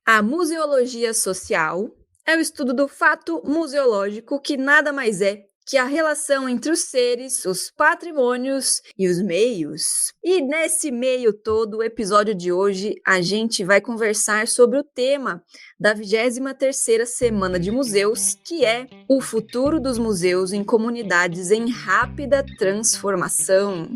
A museologia social é o estudo do fato museológico, que nada mais é que a relação entre os seres, os patrimônios e os meios. E nesse meio todo, o episódio de hoje, a gente vai conversar sobre o tema da 23ª Semana de Museus, que é o futuro dos museus em comunidades em rápida transformação.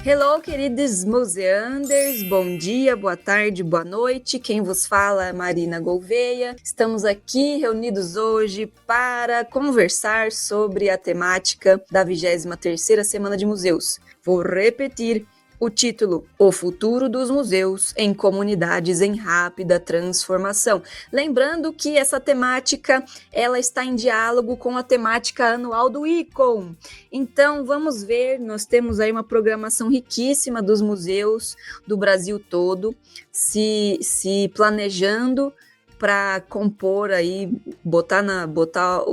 Hello, queridos museanders, bom dia, boa tarde, boa noite. Quem vos fala é Marina Gouveia. Estamos aqui reunidos hoje para conversar sobre a temática da 23ª Semana de Museus. Vou repetir o título: O futuro dos museus em comunidades em rápida transformação. Lembrando que essa temática ela está em diálogo com a temática anual do ICOM. Então vamos ver, nós temos aí uma programação riquíssima dos museus do Brasil todo, se planejando para compor aí, botar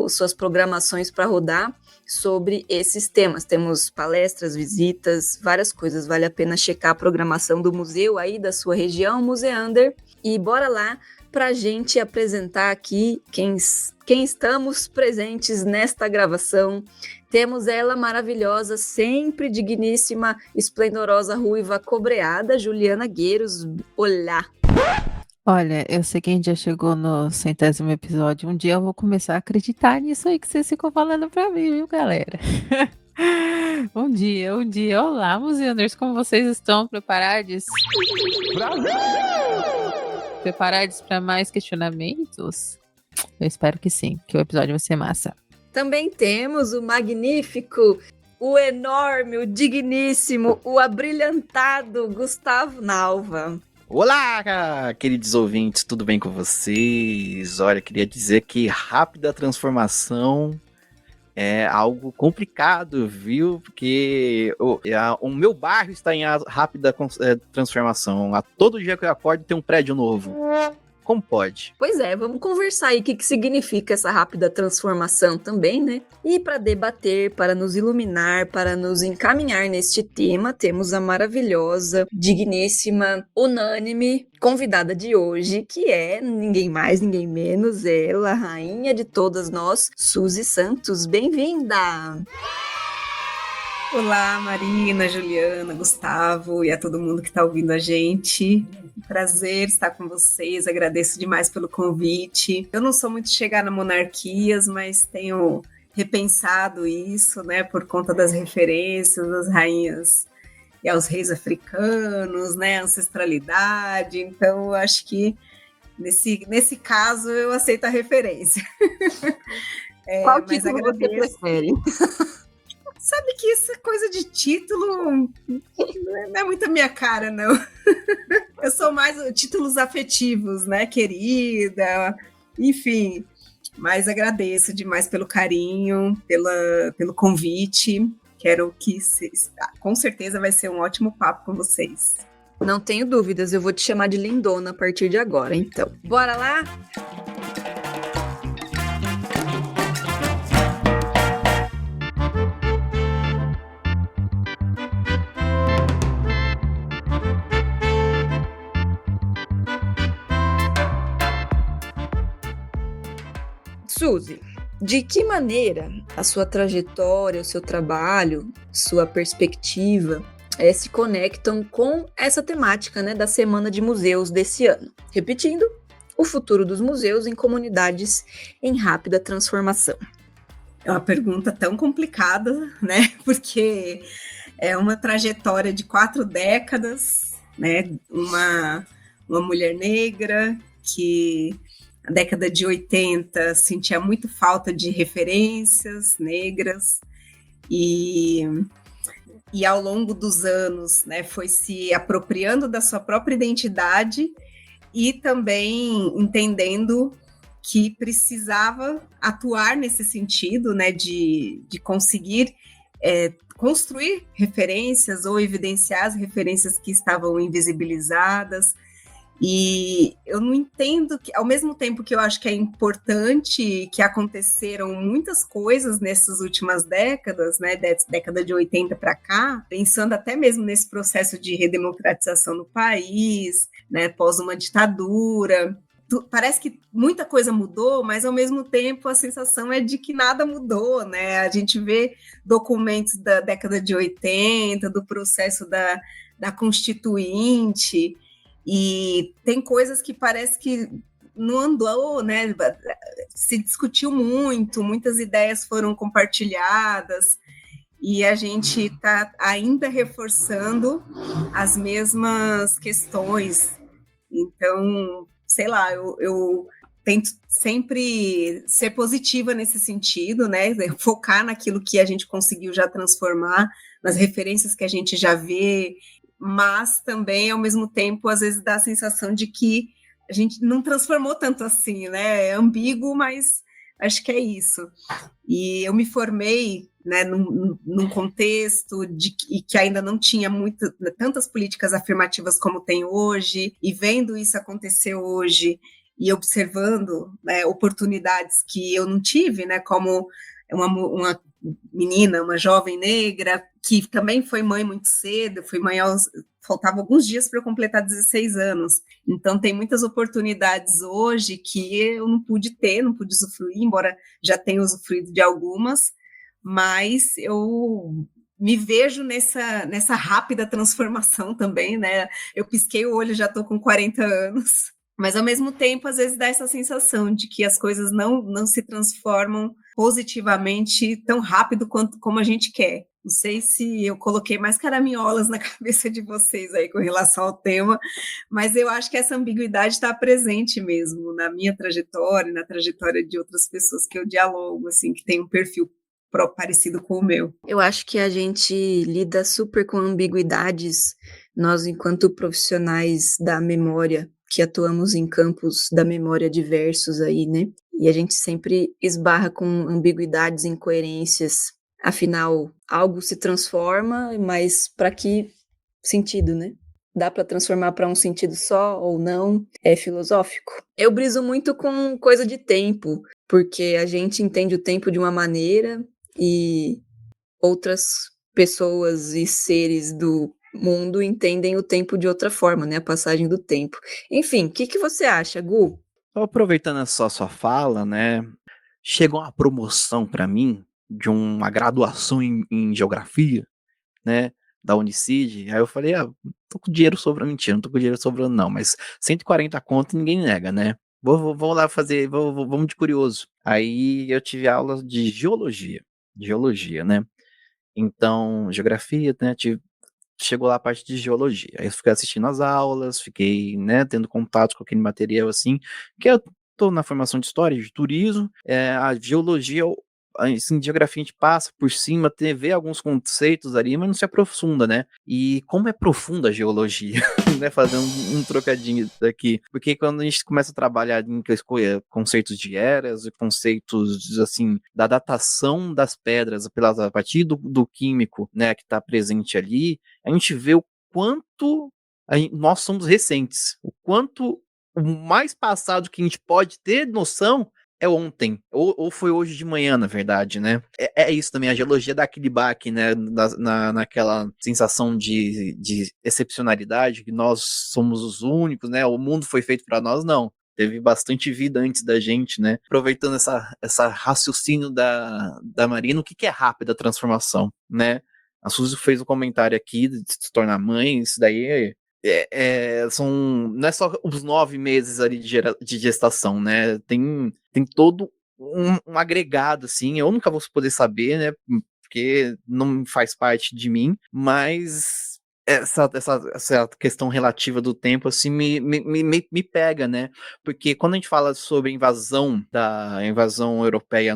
suas programações para rodar sobre esses temas. Temos palestras, visitas, várias coisas. Vale a pena checar a programação do museu aí da sua região, Museander. E bora lá para a gente apresentar aqui quem estamos presentes nesta gravação. Temos ela maravilhosa, sempre digníssima, esplendorosa, ruiva, cobreada, Juliana Gueiros. Olá! Olha, eu sei que a gente já chegou no 100º episódio. Um dia eu vou começar a acreditar nisso aí que vocês ficam falando pra mim, viu, galera? Um dia. Olá, museanders, como vocês estão? Preparados? Brasil! Preparados para mais questionamentos? Eu espero que sim, que o episódio vai ser massa. Também temos o magnífico, o enorme, o digníssimo, o abrilhantado Gustavo Nalva. Olá, queridos ouvintes, tudo bem com vocês? Olha, queria dizer que rápida transformação é algo complicado, viu? Porque o meu bairro está em rápida transformação. A todo dia que eu acordo tem um prédio novo. Como pode? Pois é, vamos conversar aí o que significa essa rápida transformação também, né? E para debater, para nos iluminar, para nos encaminhar neste tema, temos a maravilhosa, digníssima, unânime convidada de hoje, que é ninguém mais, ninguém menos, ela, a rainha de todas nós, Suzy Santos. Bem-vinda! Olá, Marina, Juliana, Gustavo e a todo mundo que está ouvindo a gente. Prazer estar com vocês, agradeço demais pelo convite. Eu não sou muito chegada a monarquias, mas tenho repensado isso, né, por conta das referências das rainhas e aos reis africanos, né, ancestralidade. Então, eu acho que nesse caso eu aceito a referência. Qual título você prefere? Sabe que essa coisa de título não é muito a minha cara, não. Eu sou mais títulos afetivos, né, querida, enfim. Mas agradeço demais pelo carinho, pelo convite. Quero que, com certeza, vai ser um ótimo papo com vocês. Não tenho dúvidas, eu vou te chamar de lindona a partir de agora, então. Bora lá? Suzy, de que maneira a sua trajetória, o seu trabalho, sua perspectiva se conectam com essa temática, né, da Semana de Museus desse ano? Repetindo, o futuro dos museus em comunidades em rápida transformação. É uma pergunta tão complicada, né, porque é uma trajetória de 4 décadas, né, uma mulher negra que na década de 80 sentia muito falta de referências negras e ao longo dos anos, né, foi se apropriando da sua própria identidade e também entendendo que precisava atuar nesse sentido, né, de conseguir construir referências ou evidenciar as referências que estavam invisibilizadas. E eu não entendo que, ao mesmo tempo que eu acho que é importante que aconteceram muitas coisas nessas últimas décadas, né, década de 80 para cá, pensando até mesmo nesse processo de redemocratização no país, né, pós uma ditadura. Parece que muita coisa mudou, mas ao mesmo tempo a sensação é de que nada mudou, né? A gente vê documentos da década de 80, do processo da Constituinte, e tem coisas que parece que não andou, né? Se discutiu muito, muitas ideias foram compartilhadas, e a gente está ainda reforçando as mesmas questões. Então, sei lá, eu tento sempre ser positiva nesse sentido, né? Focar naquilo que a gente conseguiu já transformar, nas referências que a gente já vê, mas também, ao mesmo tempo, às vezes dá a sensação de que a gente não transformou tanto assim, né? É ambíguo, mas acho que é isso. E eu me formei, né, num contexto e que ainda não tinha tantas políticas afirmativas como tem hoje, e vendo isso acontecer hoje e observando, né, oportunidades que eu não tive, né, como uma menina, uma jovem negra, que também foi mãe muito cedo, faltavam alguns dias para eu completar 16 anos. Então, tem muitas oportunidades hoje que eu não pude usufruir, embora já tenha usufruído de algumas, mas eu me vejo nessa rápida transformação também, né? Eu pisquei o olho, já estou com 40 anos, mas ao mesmo tempo, às vezes dá essa sensação de que as coisas não se transformam positivamente tão rápido como a gente quer. Não sei se eu coloquei mais caraminholas na cabeça de vocês aí com relação ao tema, mas eu acho que essa ambiguidade está presente mesmo na minha trajetória, na trajetória de outras pessoas que eu dialogo, assim, que tem um perfil parecido com o meu. Eu acho que a gente lida super com ambiguidades, nós enquanto profissionais da memória, que atuamos em campos da memória diversos aí, né? E a gente sempre esbarra com ambiguidades, incoerências. Afinal, algo se transforma, mas para que sentido, né? Dá para transformar para um sentido só ou não? É filosófico. Eu briso muito com coisa de tempo, porque a gente entende o tempo de uma maneira e outras pessoas e seres do mundo entendem o tempo de outra forma, né? A passagem do tempo. Enfim, o que você acha, Gu? Aproveitando só sua fala, né? Chegou uma promoção para mim de uma graduação em geografia, né? Da Unicid. Aí eu falei, tô com dinheiro sobrando. Mentira, não tô com dinheiro sobrando, não. Mas 140 conto ninguém nega, né? Vou lá fazer, vamos de curioso. Aí eu tive aula de geologia, né? Então, geografia, né? Chegou lá a parte de geologia. Aí eu fiquei assistindo as aulas, fiquei, né, tendo contato com aquele material assim, que eu tô na formação de história, de turismo, a geologia, assim, geografia a gente passa por cima, vê alguns conceitos ali, mas não se aprofunda, né? E como é profunda a geologia, né? Fazendo um trocadinho daqui. Porque quando a gente começa a trabalhar em que escolha conceitos de eras e conceitos, assim, da datação das pedras a partir do químico, né, que está presente ali, a gente vê o quanto nós somos recentes, o quanto o mais passado que a gente pode ter noção é ontem, ou foi hoje de manhã, na verdade, né? É isso também, a geologia dá aquele baque, né? Naquela sensação de excepcionalidade, que nós somos os únicos, né? O mundo foi feito para nós, não. Teve bastante vida antes da gente, né? Aproveitando essa raciocínio da Marina, o que é rápida transformação, né? A Suzy fez um comentário aqui de se tornar mãe, isso daí não é só os 9 meses ali de gestação, né? Tem todo um agregado, assim, eu nunca vou poder saber, né? Porque não faz parte de mim, mas essa questão relativa do tempo, assim, me pega, né? Porque quando a gente fala sobre a invasão europeia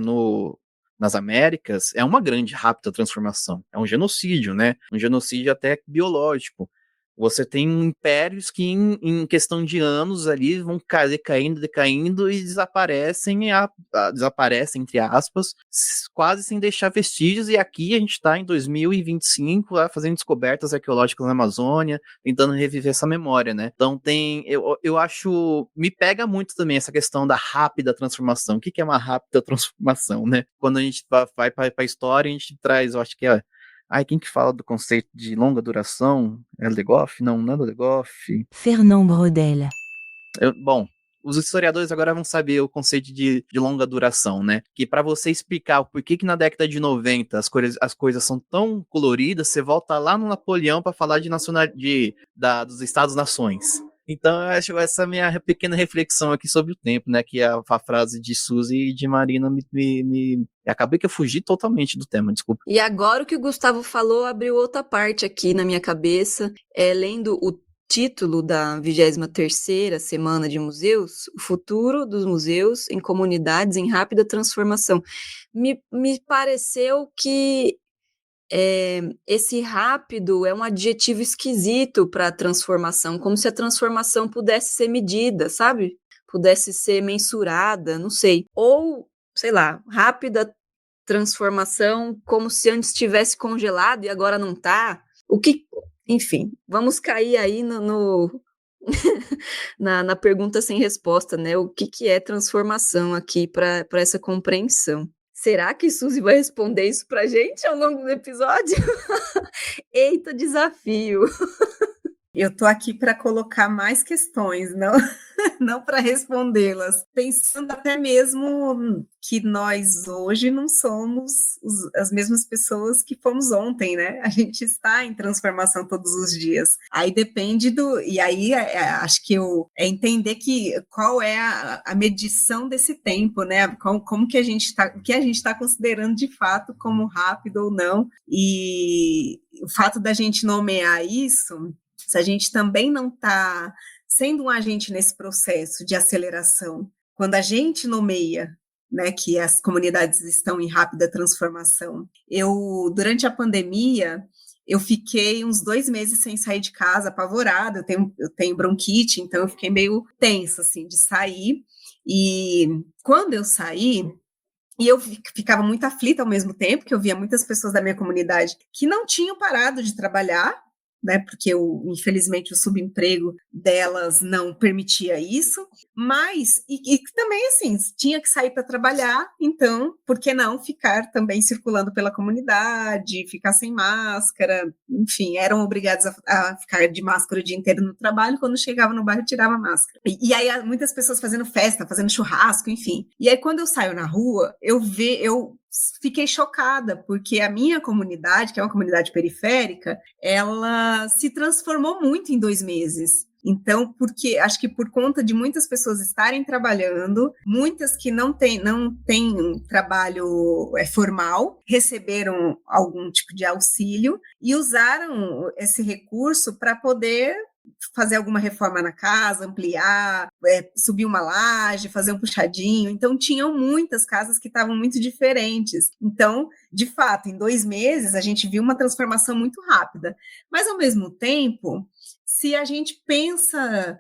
nas Américas, é uma grande, rápida transformação. É um genocídio, né? Um genocídio até biológico. Você tem impérios que em questão de anos ali vão decaindo e desaparecem, entre aspas, quase sem deixar vestígios, e aqui a gente está em 2025 lá, fazendo descobertas arqueológicas na Amazônia, tentando reviver essa memória, né? Então eu acho, me pega muito também essa questão da rápida transformação. O que é uma rápida transformação, né? Quando a gente vai para a história, a gente traz, eu acho que quem que fala do conceito de longa duração? É Legoff? Não é do Legoff. Fernand Braudel. Bom, os historiadores agora vão saber o conceito de longa duração, né? Que para você explicar o porquê que na década de 90 as coisas são tão coloridas, você volta lá no Napoleão para falar dos Estados-nações. Então, eu acho essa minha pequena reflexão aqui sobre o tempo, né? Que a frase de Suzy e de Marina acabei que eu fugi totalmente do tema, desculpa. E agora o que o Gustavo falou abriu outra parte aqui na minha cabeça, lendo o título da 23ª Semana de Museus, o futuro dos museus em comunidades em rápida transformação. Me pareceu que esse rápido é um adjetivo esquisito para a transformação, como se a transformação pudesse ser medida, sabe? Pudesse ser mensurada, não sei. Ou, sei lá, rápida transformação, como se antes estivesse congelado e agora não tá. Enfim, vamos cair aí na pergunta sem resposta, né? O que é transformação aqui para essa compreensão? Será que Suzy vai responder isso pra gente ao longo do episódio? Eita, desafio! Eu tô aqui para colocar mais questões, não para respondê-las. Pensando até mesmo que nós hoje não somos as mesmas pessoas que fomos ontem, né? A gente está em transformação todos os dias. Aí depende e aí acho que é entender qual é a medição desse tempo, né? Como que a gente está considerando de fato como rápido ou não. E o fato da gente nomear isso, se a gente também não está sendo um agente nesse processo de aceleração, quando a gente nomeia, né, que as comunidades estão em rápida transformação. Durante a pandemia, eu fiquei uns 2 meses sem sair de casa, apavorada, eu tenho bronquite, então eu fiquei meio tensa, assim, de sair, e quando eu saí, e eu ficava muito aflita ao mesmo tempo, que eu via muitas pessoas da minha comunidade que não tinham parado de trabalhar, né, porque infelizmente o subemprego delas não permitia isso, mas e também assim, tinha que sair para trabalhar, então por que não ficar também circulando pela comunidade, ficar sem máscara, enfim, eram obrigados a ficar de máscara o dia inteiro no trabalho, quando chegava no bairro tirava a máscara, e aí muitas pessoas fazendo festa, fazendo churrasco, enfim, e aí quando eu saio na rua, eu fiquei chocada, porque a minha comunidade, que é uma comunidade periférica, ela se transformou muito em 2 meses. Então, porque acho que por conta de muitas pessoas estarem trabalhando, muitas que não têm trabalho formal, receberam algum tipo de auxílio e usaram esse recurso para poder fazer alguma reforma na casa, ampliar, subir uma laje, fazer um puxadinho. Então, tinham muitas casas que estavam muito diferentes. Então, de fato, em 2 meses, a gente viu uma transformação muito rápida. Mas, ao mesmo tempo, se a gente pensa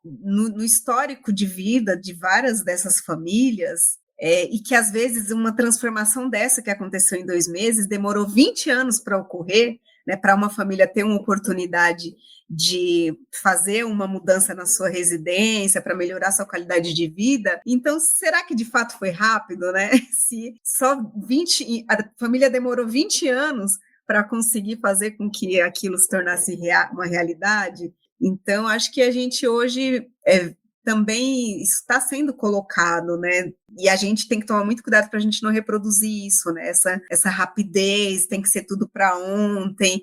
no histórico de vida de várias dessas famílias, e que, às vezes, uma transformação dessa que aconteceu em 2 meses demorou 20 anos para ocorrer, né, para uma família ter uma oportunidade de fazer uma mudança na sua residência, para melhorar sua qualidade de vida. Então, será que de fato foi rápido, né? Se a família demorou 20 anos para conseguir fazer com que aquilo se tornasse uma realidade? Então, acho que a gente hoje também está sendo colocado, né? E a gente tem que tomar muito cuidado para a gente não reproduzir isso, né? Essa rapidez, tem que ser tudo para ontem.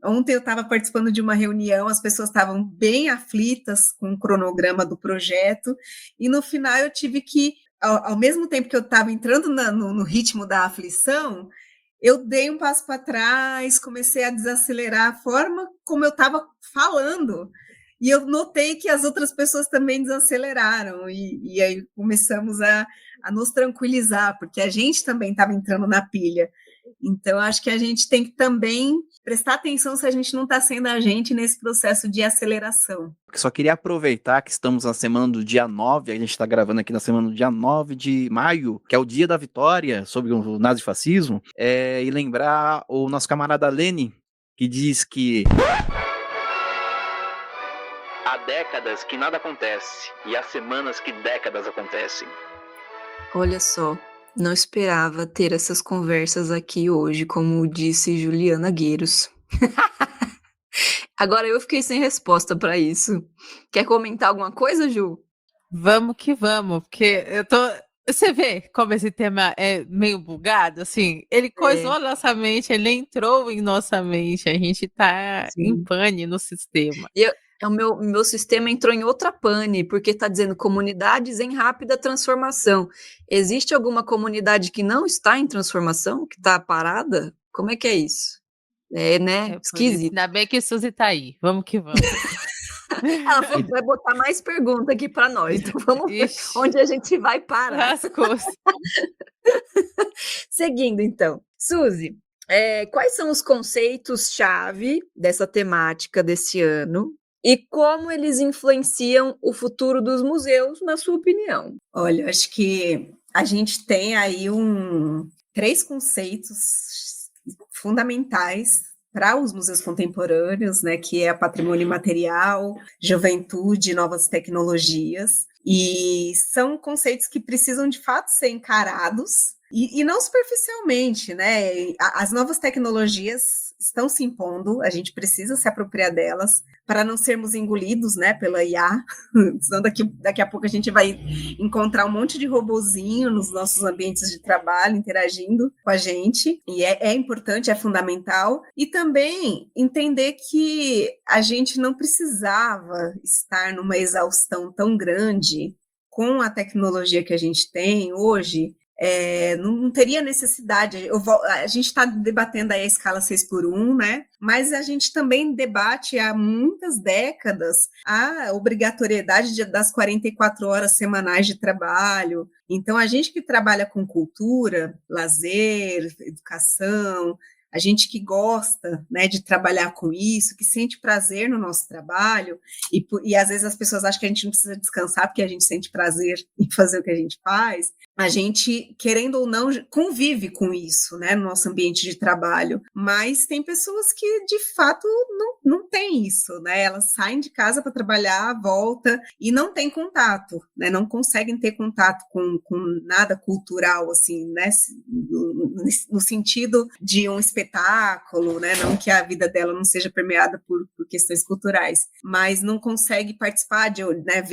Ontem eu estava participando de uma reunião, as pessoas estavam bem aflitas com o cronograma do projeto, e no final eu tive que, ao mesmo tempo que eu estava entrando no ritmo da aflição, eu dei um passo para trás, comecei a desacelerar a forma como eu estava falando. E eu notei que as outras pessoas também desaceleraram, e aí começamos a nos tranquilizar, porque a gente também estava entrando na pilha. Então, acho que a gente tem que também prestar atenção se a gente não está sendo a gente nesse processo de aceleração. Só queria aproveitar que estamos na semana do dia 9, a gente está gravando aqui na semana do dia 9 de maio, que é o dia da vitória sobre o nazifascismo, e lembrar o nosso camarada Lenin, que diz que há décadas que nada acontece, e há semanas que décadas acontecem. Olha só, não esperava ter essas conversas aqui hoje, como disse Juliana Gueiros. Agora eu fiquei sem resposta para isso. Quer comentar alguma coisa, Ju? Vamos que vamos, porque eu tô... Você vê como esse tema é meio bugado, assim? Ele coisou a nossa mente, ele entrou em nossa mente, a gente tá em pane no sistema. O meu sistema entrou em outra pane, porque está dizendo comunidades em rápida transformação. Existe alguma comunidade que não está em transformação, que está parada? Como é que é isso? Né? Esquisito. Ainda bem que Suzy tá aí. Vamos que vamos. Ela vai botar mais pergunta aqui para nós. Então vamos ver onde a gente vai parar. Lascou-se. Seguindo, então. Suzy, quais são os conceitos-chave dessa temática desse ano? E como eles influenciam o futuro dos museus, na sua opinião? Olha, acho que a gente tem aí 3 conceitos fundamentais para os museus contemporâneos, né, que é patrimônio imaterial, juventude, novas tecnologias, e são conceitos que precisam de fato ser encarados, e não superficialmente, né? As novas tecnologias estão se impondo, a gente precisa se apropriar delas para não sermos engolidos, né, pela IA, senão daqui a pouco a gente vai encontrar um monte de robozinho nos nossos ambientes de trabalho, interagindo com a gente, e é importante, é fundamental, e também entender que a gente não precisava estar numa exaustão tão grande com a tecnologia que a gente tem hoje. Não teria necessidade, a gente está debatendo aí a escala 6x1, né? Mas a gente também debate há muitas décadas a obrigatoriedade das 44 horas semanais de trabalho. Então, a gente que trabalha com cultura, lazer, educação, a gente que gosta, né, de trabalhar com isso, que sente prazer no nosso trabalho, e às vezes as pessoas acham que a gente não precisa descansar porque a gente sente prazer em fazer o que a gente faz, a gente, querendo ou não, convive com isso, né, no nosso ambiente de trabalho, mas tem pessoas que, de fato, não têm isso, né, elas saem de casa para trabalhar, voltam e não têm contato, né, não conseguem ter contato com nada cultural, assim, né, no sentido de um espetáculo, né, não que a vida dela não seja permeada por questões culturais, mas não consegue participar de, né,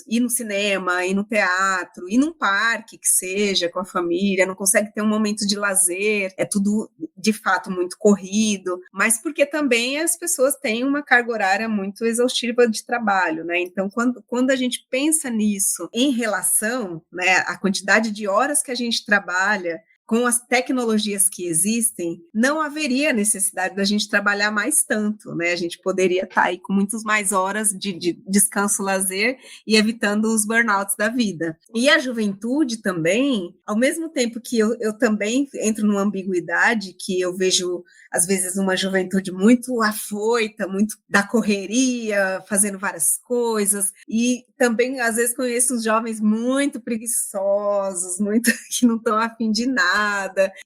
ir no cinema, ir no teatro, ir num parque que seja, com a família, não consegue ter um momento de lazer, é tudo, de fato, muito corrido, mas porque também as pessoas têm uma carga horária muito exaustiva de trabalho, né, então quando a gente pensa nisso em relação, né, à quantidade de horas que a gente trabalha, com as tecnologias que existem, não haveria necessidade da gente trabalhar mais tanto, né? A gente poderia estar aí com muitas mais horas de descanso, lazer e evitando os burnouts da vida. E a juventude também, ao mesmo tempo que eu também entro numa ambiguidade, que eu vejo, às vezes, uma juventude muito afoita, muito da correria, fazendo várias coisas, e também, às vezes, conheço uns jovens muito preguiçosos, muito que não estão a fim de nada,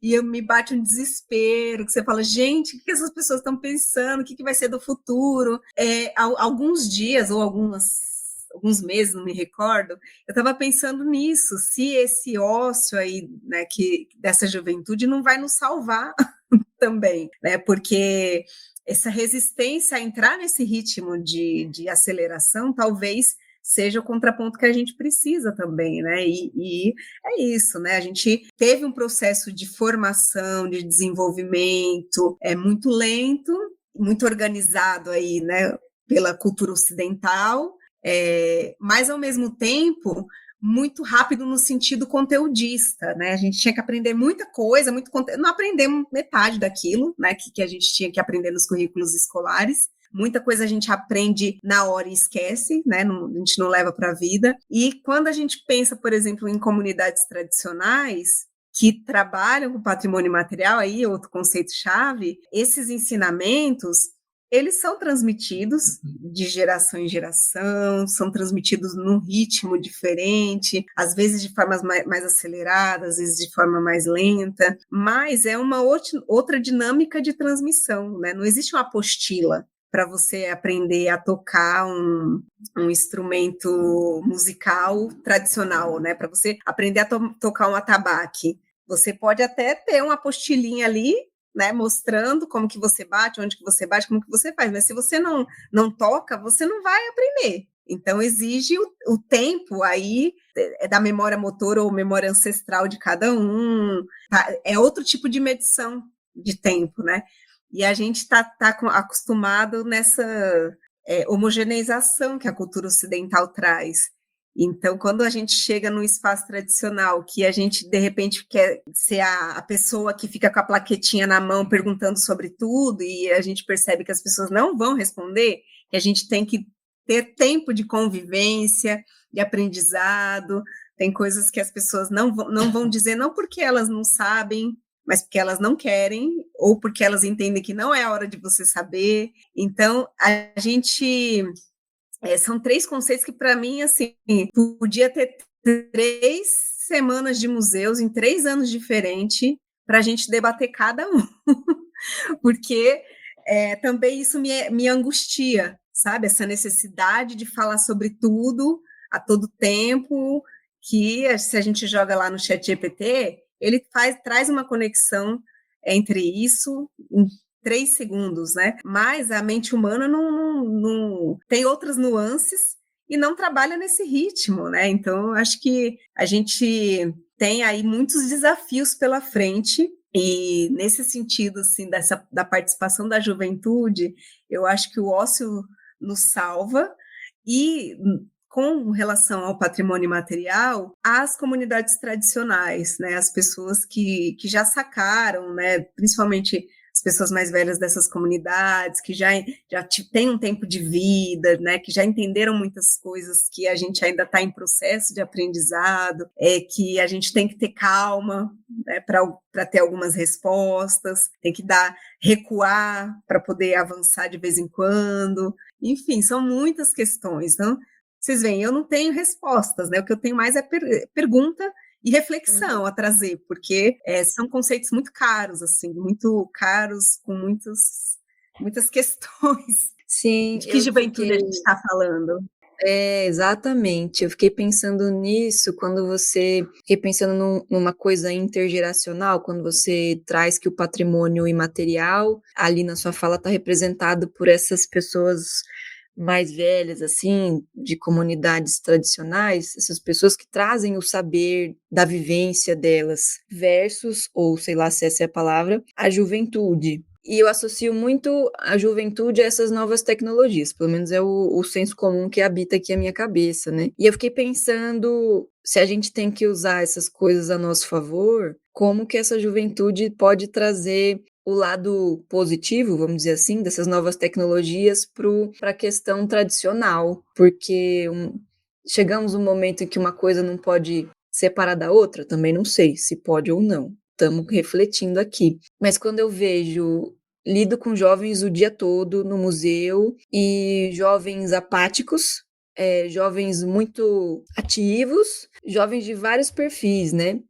e eu me bate um desespero, que você fala, gente, o que essas pessoas estão pensando, o que vai ser do futuro? Alguns dias, ou alguns meses, não me recordo, eu estava pensando nisso, se esse ócio aí, né, dessa juventude não vai nos salvar também, né, porque essa resistência a entrar nesse ritmo de aceleração, talvez seja o contraponto que a gente precisa também, né, e é isso, né, a gente teve um processo de formação, de desenvolvimento, muito lento, muito organizado aí, né, pela cultura ocidental, mas ao mesmo tempo muito rápido no sentido conteudista, né? A gente tinha que aprender muita coisa, muito conteúdo, não aprendemos metade daquilo, né, que a gente tinha que aprender nos currículos escolares, muita coisa a gente aprende na hora e esquece, né? A gente não leva para a vida. E quando a gente pensa, por exemplo, em comunidades tradicionais que trabalham com patrimônio imaterial, aí outro conceito-chave, esses ensinamentos, eles são transmitidos de geração em geração, são transmitidos num ritmo diferente, às vezes de formas mais aceleradas, às vezes de forma mais lenta, mas é uma outra dinâmica de transmissão, né? Não existe uma apostila para você aprender a tocar um instrumento musical tradicional, né? Para você aprender a tocar um atabaque. Você pode até ter uma apostilinha ali, né, mostrando como que você bate, onde que você bate, como que você faz, mas se você não toca, você não vai aprender. Então, exige o tempo aí, da memória motora ou memória ancestral de cada um, tá? É outro tipo de medição de tempo, né? E a gente está acostumado nessa homogeneização que a cultura ocidental traz. Então, quando a gente chega num espaço tradicional, que a gente, de repente, quer ser a pessoa que fica com a plaquetinha na mão perguntando sobre tudo, e a gente percebe que as pessoas não vão responder, que a gente tem que ter tempo de convivência, de aprendizado, tem coisas que as pessoas não vão dizer, não porque elas não sabem, mas porque elas não querem, ou porque elas entendem que não é a hora de você saber. Então, a gente... são 3 conceitos que, para mim, assim, podia ter 3 semanas de museus em 3 anos diferentes para a gente debater cada um, porque também isso me angustia, sabe? Essa necessidade de falar sobre tudo a todo tempo, que se a gente joga lá no ChatGPT, ele traz uma conexão entre isso em 3 segundos, né? Mas a mente humana não tem outras nuances e não trabalha nesse ritmo, né? Então, acho que a gente tem aí muitos desafios pela frente, e nesse sentido, assim, da participação da juventude, eu acho que o ócio nos salva, e com relação ao patrimônio imaterial, as comunidades tradicionais, né, as pessoas que já sacaram, né, principalmente as pessoas mais velhas dessas comunidades, que já têm um tempo de vida, né, que já entenderam muitas coisas que a gente ainda está em processo de aprendizado, que a gente tem que ter calma, né, para ter algumas respostas, tem que recuar para poder avançar de vez em quando. Enfim, são muitas questões. Então, vocês veem, eu não tenho respostas, né? O que eu tenho mais é pergunta e reflexão a trazer, porque são conceitos muito caros, assim, muito caros, com muitas questões. Sim, De que juventude a gente está falando? Exatamente. Eu fiquei pensando nisso fiquei pensando numa coisa intergeracional, quando você traz que o patrimônio imaterial, ali na sua fala, está representado por essas pessoas mais velhas, assim, de comunidades tradicionais, essas pessoas que trazem o saber da vivência delas, versus, ou sei lá se essa é a palavra, a juventude. E eu associo muito a juventude a essas novas tecnologias, pelo menos é o senso comum que habita aqui a minha cabeça, né? E eu fiquei pensando, se a gente tem que usar essas coisas a nosso favor, como que essa juventude pode trazer o lado positivo, vamos dizer assim, dessas novas tecnologias para a questão tradicional, porque chegamos um momento em que uma coisa não pode separar da outra, também não sei se pode ou não. Estamos refletindo aqui. Mas quando eu lido com jovens o dia todo no museu, e jovens apáticos, jovens muito ativos, jovens de vários perfis, né?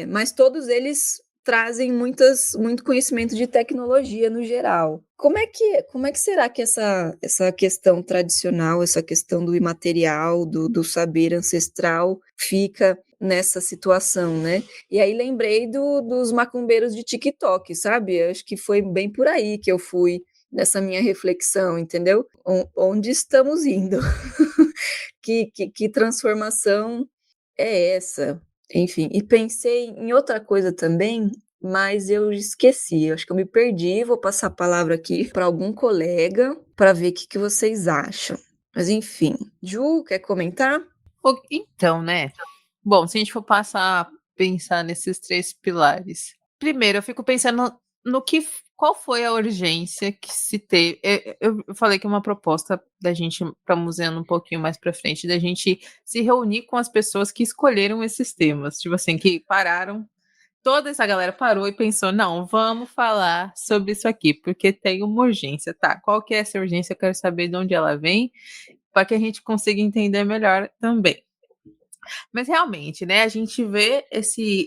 Mas todos eles trazem muito conhecimento de tecnologia no geral. Como é que será que essa questão tradicional, essa questão do imaterial, do saber ancestral fica nessa situação, né? E aí lembrei dos macumbeiros de TikTok, sabe? Acho que foi bem por aí que eu fui nessa minha reflexão, entendeu? Onde estamos indo? Que transformação é essa? Enfim, e pensei em outra coisa também, mas eu esqueci. Eu acho que eu me perdi. Vou passar a palavra aqui para algum colega para ver o que vocês acham. Mas enfim, Ju, quer comentar? Então, né? Bom, se a gente for pensar nesses 3 pilares. Primeiro, eu fico pensando no que qual foi a urgência que se teve? Eu falei que é uma proposta da gente, para museando um pouquinho mais para frente, da gente se reunir com as pessoas que escolheram esses temas, tipo assim, que pararam, toda essa galera parou e pensou, não, vamos falar sobre isso aqui, porque tem uma urgência, tá? Qual que é essa urgência? Eu quero saber de onde ela vem, para que a gente consiga entender melhor também. Mas realmente, né, a gente vê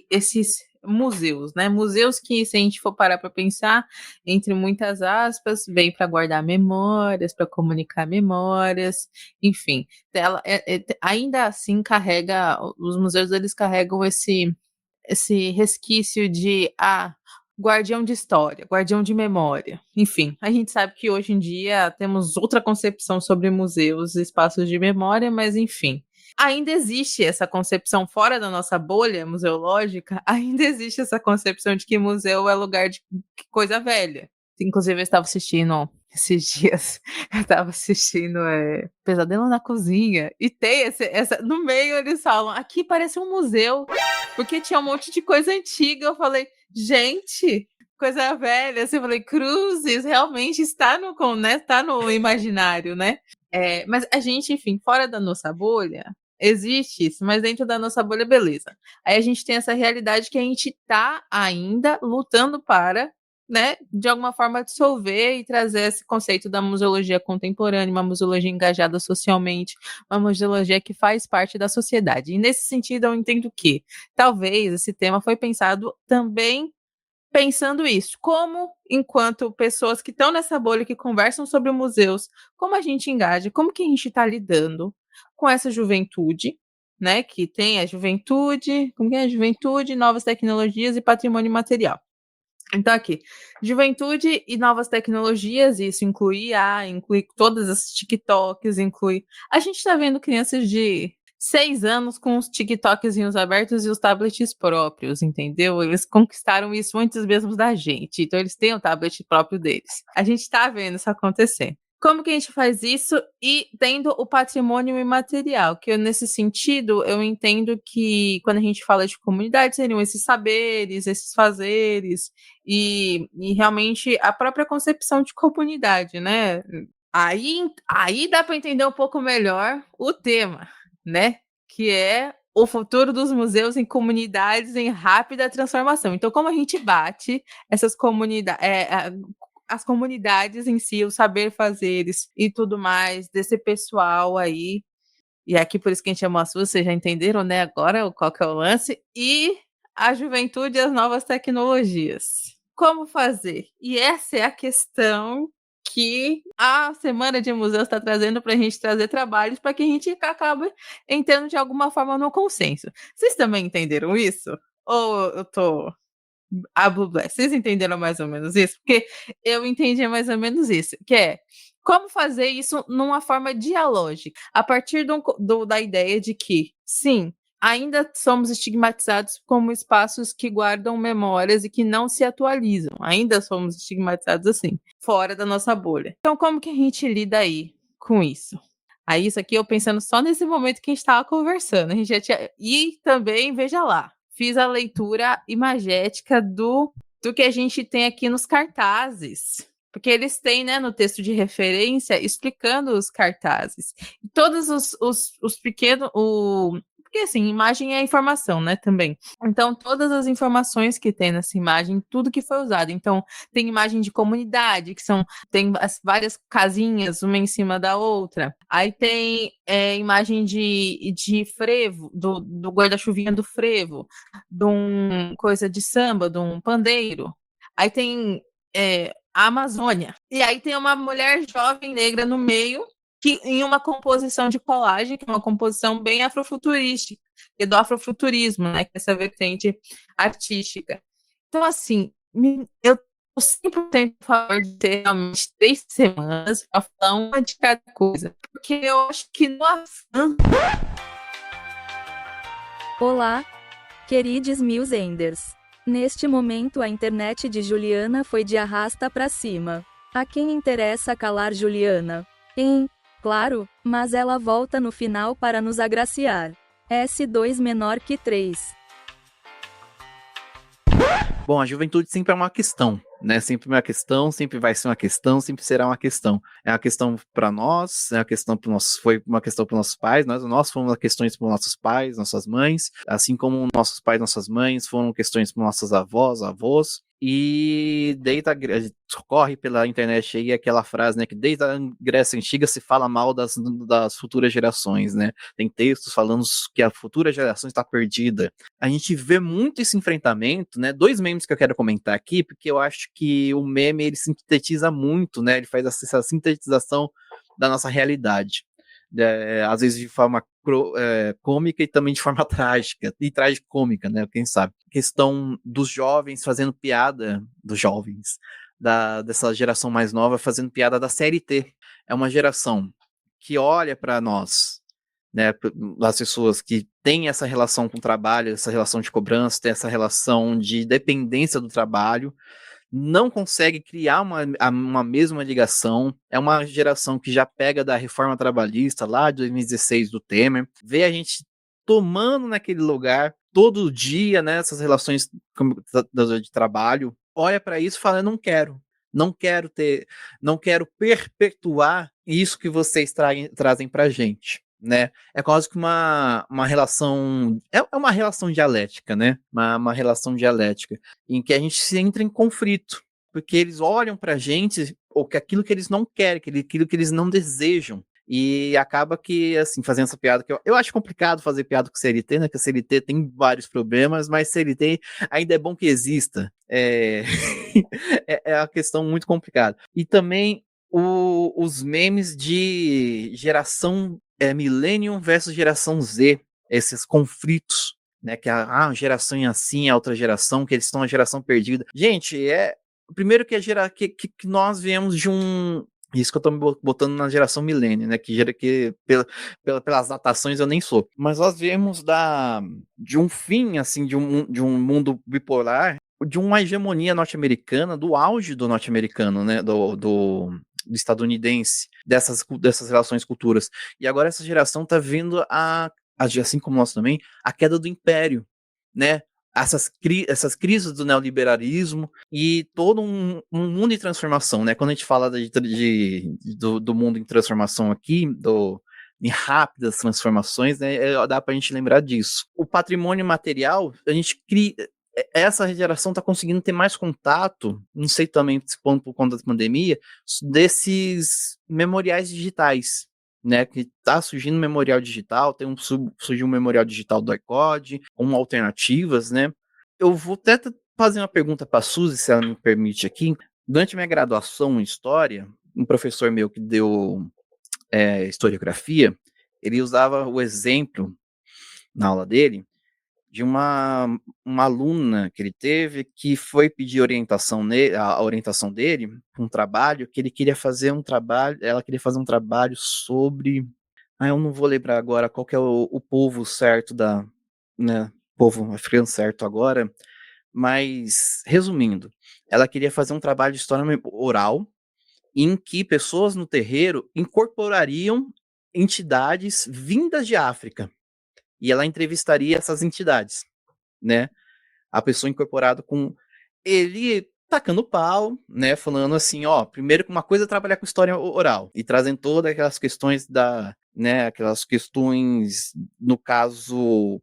esses museus, né? Museus que, se a gente for parar para pensar, entre muitas aspas, vem para guardar memórias, para comunicar memórias, enfim. Ainda assim os museus eles carregam esse resquício de guardião de história, guardião de memória. Enfim, a gente sabe que hoje em dia temos outra concepção sobre museus e espaços de memória, mas enfim. Ainda existe essa concepção fora da nossa bolha museológica, ainda existe essa concepção de que museu é lugar de coisa velha. Inclusive, eu estava assistindo esses dias, Pesadelo na Cozinha, e tem no meio eles falam, aqui parece um museu, porque tinha um monte de coisa antiga. Eu falei, gente, coisa velha. Assim, eu falei, cruzes, realmente está no imaginário, né? Mas a gente, enfim, fora da nossa bolha, existe isso, mas dentro da nossa bolha, beleza. Aí a gente tem essa realidade que a gente tá ainda lutando para, né, de alguma forma dissolver e trazer esse conceito da museologia contemporânea, uma museologia engajada socialmente, uma museologia que faz parte da sociedade. E nesse sentido, eu entendo que talvez esse tema foi pensado também pensando isso, como, enquanto pessoas que estão nessa bolha, que conversam sobre museus, como a gente engaja, como que a gente está lidando com essa juventude, né, que tem a juventude, como que é a juventude, novas tecnologias e patrimônio material. Então aqui, juventude e novas tecnologias, isso inclui todas as TikToks, a gente está vendo crianças de 6 anos com os TikTokzinhos abertos e os tablets próprios, entendeu? Eles conquistaram isso antes mesmo da gente, então eles têm o tablet próprio deles. A gente tá vendo isso acontecer. Como que a gente faz isso? E tendo o patrimônio imaterial, que nesse sentido eu entendo que quando a gente fala de comunidade seriam esses saberes, esses fazeres e realmente a própria concepção de comunidade, né? Aí dá para entender um pouco melhor o tema, né? Que é o futuro dos museus em comunidades em rápida transformação. Então, como a gente bate essas comunidades, as comunidades em si, os saber fazeres e tudo mais desse pessoal aí. E aqui por isso que a gente chamou a sua, vocês já entenderam, né? Agora qual que é o lance? E a juventude e as novas tecnologias. Como fazer? E essa é a questão que a Semana de Museus está trazendo para a gente trazer trabalhos para que a gente acabe entrando de alguma forma no consenso. Vocês também entenderam isso? Ou eu tô vocês entenderam mais ou menos isso? Porque eu entendi mais ou menos isso, que é como fazer isso numa forma dialógica, a partir da ideia de que, sim, ainda somos estigmatizados como espaços que guardam memórias e que não se atualizam, ainda somos estigmatizados assim, fora da nossa bolha. Então, como que a gente lida aí com isso? Aí, isso aqui eu pensando só nesse momento que a gente estava conversando, a gente já tinha... E também, veja lá, fiz a leitura imagética do que a gente tem aqui nos cartazes. Porque eles têm, né, no texto de referência, explicando os cartazes. E todos os pequenos... Porque, assim, imagem é informação, né, também. Então, todas as informações que tem nessa imagem, tudo que foi usado. Então, tem imagem de comunidade, tem as várias casinhas, uma em cima da outra. Aí tem imagem de frevo, do guarda-chuvinha do frevo, de coisa de samba, de um pandeiro. Aí tem a Amazônia. E aí tem uma mulher jovem negra no meio, que em uma composição de colagem, que é uma composição bem afrofuturística, e do afrofuturismo, né, que é essa vertente artística. Então, assim, eu sempre tento favor de ter realmente 3 semanas para falar uma de cada coisa, porque eu acho que no afã... Olá, queridos musenders. Neste momento a internet de Juliana foi de arrasta para cima. A quem interessa calar Juliana? Claro, mas ela volta no final para nos agraciar. S2 menor que 3. Bom, a juventude sempre é uma questão, né? Sempre uma questão, sempre vai ser uma questão, sempre será uma questão. É uma questão para nós, é uma questão para nossos, foi uma questão para nossos pais, nós fomos questões para nossos pais, nossas mães, assim como nossos pais, nossas mães foram questões para nossas avós, avós. E desde corre pela internet aí aquela frase, né, que desde a Grécia Antiga se fala mal das futuras gerações, né? Tem textos falando que a futura geração está perdida. A gente vê muito esse enfrentamento, né? 2 memes que eu quero comentar aqui, porque eu acho que o meme ele sintetiza muito, né? Ele faz essa sintetização da nossa realidade. Às vezes de forma cômica e também de forma trágica, e tragicômica, né? Quem sabe? A questão dos jovens fazendo piada, dos jovens, dessa geração mais nova fazendo piada da CLT. É uma geração que olha para nós, né? As pessoas que têm essa relação com o trabalho, essa relação de cobrança, tem essa relação de dependência do trabalho, não consegue criar uma mesma ligação. É uma geração que já pega da reforma trabalhista lá de 2016 do Temer, vê a gente tomando naquele lugar todo dia, né, essas relações de trabalho, olha para isso e fala, não quero perpetuar isso que vocês trazem pra gente. Né? É quase que uma relação. É uma relação dialética, né? Uma relação dialética, em que a gente se entra em conflito, porque eles olham pra gente, ou que aquilo que eles não querem, aquilo que eles não desejam. E acaba que, assim, fazendo essa piada, que eu acho complicado fazer piada com CLT, né? Que a CLT tem vários problemas, mas CLT ainda é bom que exista. É uma questão muito complicada. E também os memes de geração Millennium versus geração Z, esses conflitos, né, que a geração é assim, a outra geração, que eles estão na geração perdida. Gente, primeiro que nós viemos de isso que eu tô me botando na geração milênio, né, que pelas datações eu nem sou, mas nós viemos de um fim, assim, de um mundo bipolar, de uma hegemonia norte-americana, do auge do norte-americano, né, do estadunidense, dessas relações culturas. E agora essa geração está vendo assim como nós também, a queda do império, né? Essas crises do neoliberalismo e todo um mundo em transformação, né? Quando a gente fala do mundo em transformação aqui, em rápidas transformações, né? Dá para a gente lembrar disso. O patrimônio material, a gente cria. Essa geração está conseguindo ter mais contato, não sei também por conta da pandemia, desses memoriais digitais, né? Que está surgindo memorial digital, surgiu um memorial digital do iCode, com alternativas, né? Eu vou até fazer uma pergunta para a Suzy, se ela me permite aqui. Durante minha graduação em História, um professor meu que deu historiografia, ele usava o exemplo na aula dele de uma aluna que ele teve que foi pedir a orientação dele para um trabalho que ele queria fazer ela queria fazer um trabalho sobre, eu não vou lembrar agora qual que é o povo certo né, povo africano certo agora, mas resumindo, ela queria fazer um trabalho de história oral em que pessoas no terreiro incorporariam entidades vindas de África. E ela entrevistaria essas entidades, né? A pessoa incorporada com ele tacando pau, né? Falando assim, primeiro que uma coisa é trabalhar com história oral e trazendo todas aquelas questões aquelas questões, no caso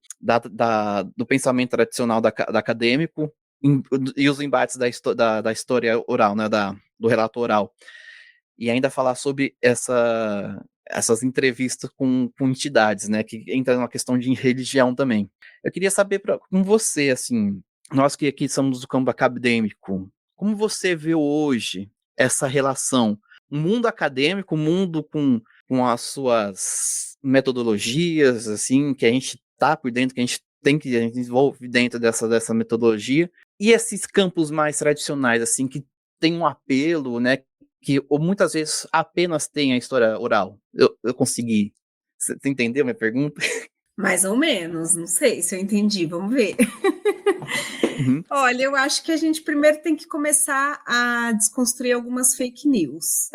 do pensamento tradicional da acadêmico e os embates da história oral, né? Do relato oral. E ainda falar sobre essas entrevistas com entidades, né, que entra numa questão de religião também. Eu queria saber com você, assim, nós que aqui somos do campo acadêmico, como você vê hoje essa relação, um mundo acadêmico, um mundo com as suas metodologias, assim, que a gente tá por dentro, que a gente desenvolve dentro dessa metodologia, e esses campos mais tradicionais, assim, que tem um apelo, né, que ou muitas vezes apenas tem a história oral. Eu consegui. Você entendeu minha pergunta? Mais ou menos, não sei se eu entendi, vamos ver. Uhum. Olha, eu acho que a gente primeiro tem que começar a desconstruir algumas fake news,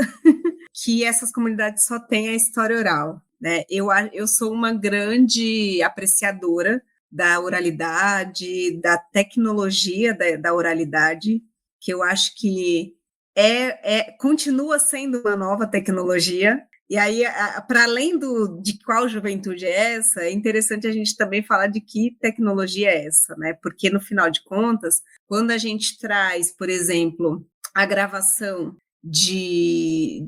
que essas comunidades só têm a história oral, né? Eu sou uma grande apreciadora da oralidade, da tecnologia da oralidade, que eu acho que continua sendo uma nova tecnologia. E aí, para além de qual juventude é essa, é interessante a gente também falar de que tecnologia é essa, né? Porque, no final de contas, quando a gente traz, por exemplo, a gravação de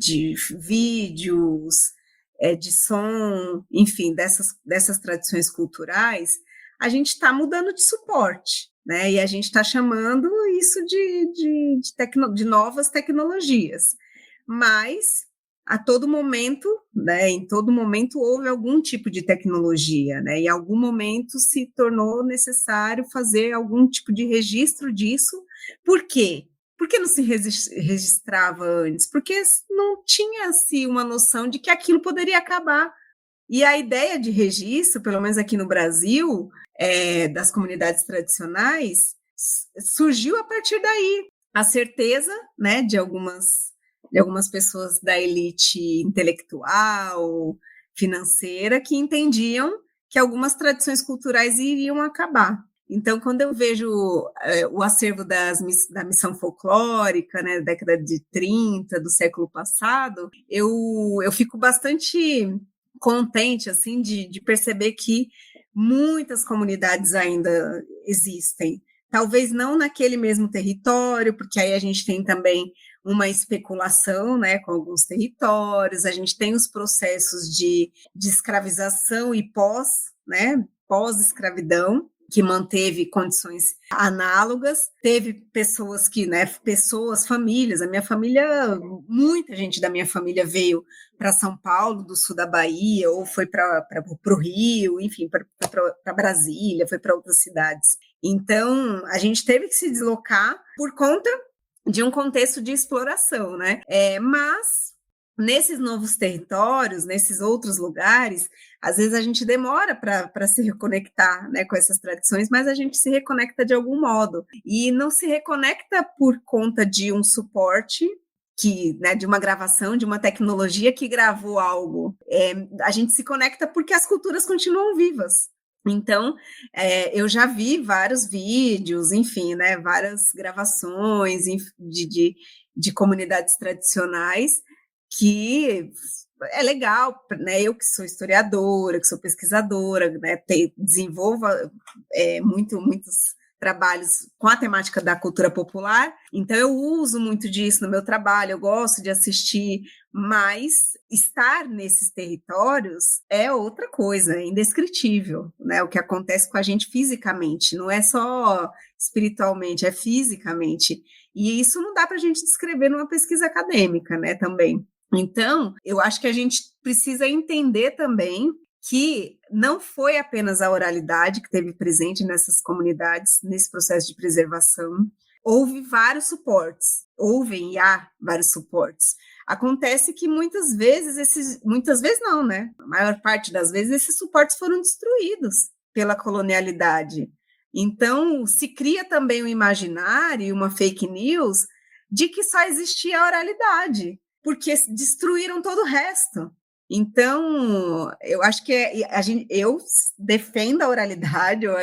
vídeos, de som, enfim, dessas tradições culturais, a gente está mudando de suporte, né? E a gente está chamando isso de novas tecnologias. Mas a todo momento, né, em todo momento houve algum tipo de tecnologia, né, em algum momento se tornou necessário fazer algum tipo de registro disso. Por quê? Por que não se registrava antes? Porque não tinha-se uma noção de que aquilo poderia acabar. E a ideia de registro, pelo menos aqui no Brasil, das comunidades tradicionais, surgiu a partir daí. A certeza, né, de algumas pessoas da elite intelectual, financeira, que entendiam que algumas tradições culturais iriam acabar. Então, quando eu vejo o acervo da missão folclórica, né, da década de 30, do século passado, eu fico bastante contente assim, de perceber que muitas comunidades ainda existem. Talvez não naquele mesmo território, porque aí a gente tem também uma especulação, né, com alguns territórios, a gente tem os processos de escravização e pós-escravidão, que manteve condições análogas, teve pessoas famílias, a minha família, muita gente da minha família veio para São Paulo, do sul da Bahia, ou foi para o Rio, enfim, para Brasília, foi para outras cidades. Então, a gente teve que se deslocar por conta de um contexto de exploração, né? Mas nesses novos territórios, nesses outros lugares, às vezes a gente demora para se reconectar, né, com essas tradições, mas a gente se reconecta de algum modo. E não se reconecta por conta de um suporte, né, de uma gravação, de uma tecnologia que gravou algo. A gente se conecta porque as culturas continuam vivas. Então, eu já vi vários vídeos, enfim, né, várias gravações de comunidades tradicionais, que é legal, né? Eu que sou historiadora, que sou pesquisadora, né, desenvolvo muitos trabalhos com a temática da cultura popular, então eu uso muito disso no meu trabalho, eu gosto de assistir, mas estar nesses territórios é outra coisa, é indescritível, né? O que acontece com a gente fisicamente, não é só espiritualmente, é fisicamente, e isso não dá para a gente descrever numa pesquisa acadêmica, né, também. Então, eu acho que a gente precisa entender também que não foi apenas a oralidade que esteve presente nessas comunidades, nesse processo de preservação. Houve vários suportes, há vários suportes. Acontece que muitas vezes não, né? A maior parte das vezes esses suportes foram destruídos pela colonialidade. Então, se cria também um imaginário, uma fake news, de que só existia a oralidade, porque destruíram todo o resto. Então, eu acho que eu defendo a oralidade, eu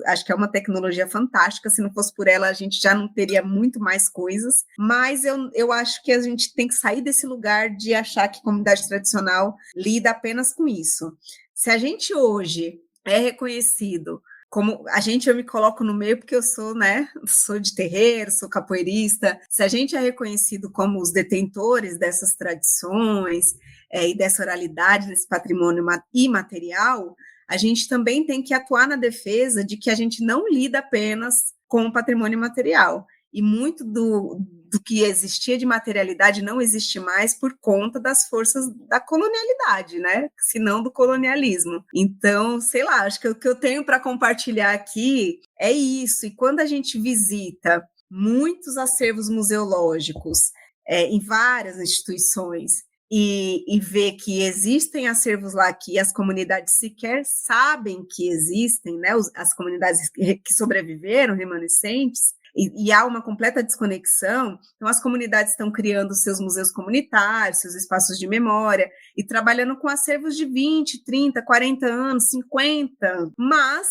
acho que é uma tecnologia fantástica, se não fosse por ela a gente já não teria muito mais coisas, mas eu acho que a gente tem que sair desse lugar de achar que comunidade tradicional lida apenas com isso. Se a gente hoje é reconhecido como eu me coloco no meio porque eu sou, né, sou de terreiro, sou capoeirista, se a gente é reconhecido como os detentores dessas tradições e dessa oralidade, desse patrimônio imaterial, a gente também tem que atuar na defesa de que a gente não lida apenas com o patrimônio imaterial. E muito do que existia de materialidade não existe mais por conta das forças da colonialidade, né? Se não do colonialismo. Então, sei lá, acho que o que eu tenho para compartilhar aqui é isso. E quando a gente visita muitos acervos museológicos em várias instituições e vê que existem acervos lá que as comunidades sequer sabem que existem, né? As comunidades que sobreviveram, remanescentes, e há uma completa desconexão, então as comunidades estão criando seus museus comunitários, seus espaços de memória, e trabalhando com acervos de 20, 30, 40 anos, 50, mas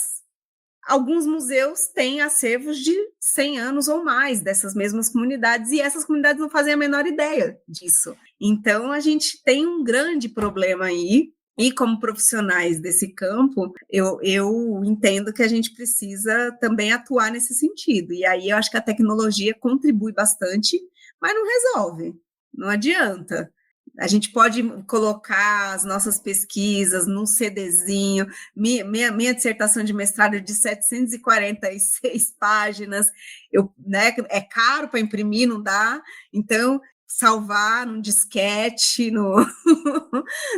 alguns museus têm acervos de 100 anos ou mais dessas mesmas comunidades, e essas comunidades não fazem a menor ideia disso. Então, a gente tem um grande problema aí, e como profissionais desse campo, eu entendo que a gente precisa também atuar nesse sentido. E aí eu acho que a tecnologia contribui bastante, mas não resolve, não adianta. A gente pode colocar as nossas pesquisas num CDzinho. Minha dissertação de mestrado é de 746 páginas. Né, é caro para imprimir, não dá. Então, salvar num disquete,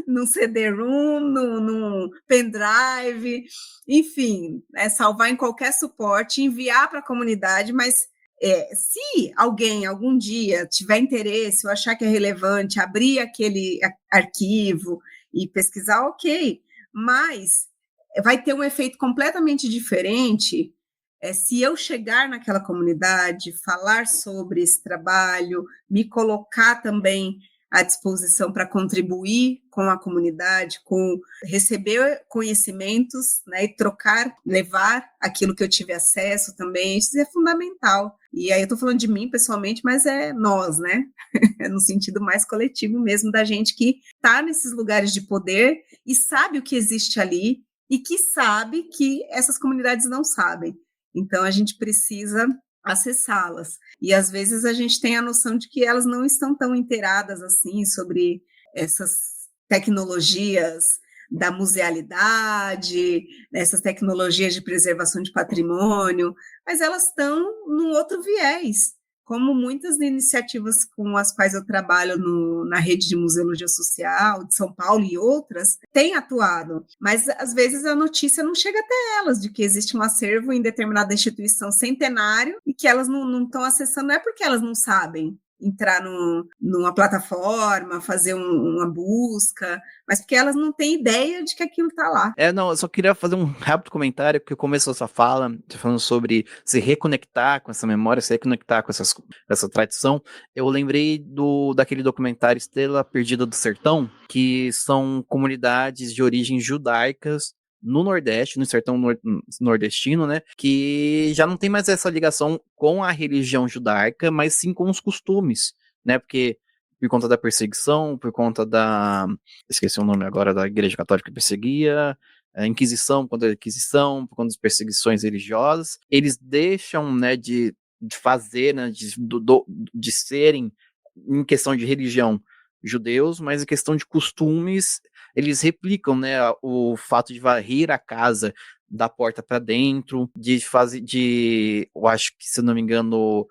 num CD-ROM, num pendrive, enfim, salvar em qualquer suporte, enviar para a comunidade, mas se alguém algum dia tiver interesse ou achar que é relevante, abrir aquele arquivo e pesquisar, ok, mas vai ter um efeito completamente diferente se eu chegar naquela comunidade, falar sobre esse trabalho, me colocar também à disposição para contribuir com a comunidade, com receber conhecimentos, né, e trocar, levar aquilo que eu tive acesso também, isso é fundamental. E aí eu estou falando de mim pessoalmente, mas é nós, né? É no sentido mais coletivo mesmo, da gente que está nesses lugares de poder e sabe o que existe ali e que sabe que essas comunidades não sabem. Então, a gente precisa acessá-las. E, às vezes, a gente tem a noção de que elas não estão tão inteiradas assim sobre essas tecnologias da musealidade, essas tecnologias de preservação de patrimônio, mas elas estão num outro viés, como muitas iniciativas com as quais eu trabalho na rede de museologia social de São Paulo e outras, têm atuado, mas às vezes a notícia não chega até elas de que existe um acervo em determinada instituição centenário e que elas não estão acessando, não é porque elas não sabem entrar numa plataforma, fazer uma busca, mas porque elas não têm ideia de que aquilo está lá. Não, eu só queria fazer um rápido comentário, porque começou essa fala, falando sobre se reconectar com essa memória, se reconectar com essa tradição. Eu lembrei daquele documentário Estrela Perdida do Sertão, que são comunidades de origens judaicas no Nordeste, no sertão nordestino, né, que já não tem mais essa ligação com a religião judaica, mas sim com os costumes, né, porque por conta da perseguição, por conta esqueci o nome agora, da Igreja Católica que perseguia, a Inquisição, por conta das perseguições religiosas, eles deixam, né, de fazer, né, de serem, em questão de religião, judeus, mas em questão de costumes, eles replicam, né, o fato de varrer a casa da porta para dentro, eu acho que, se não me engano,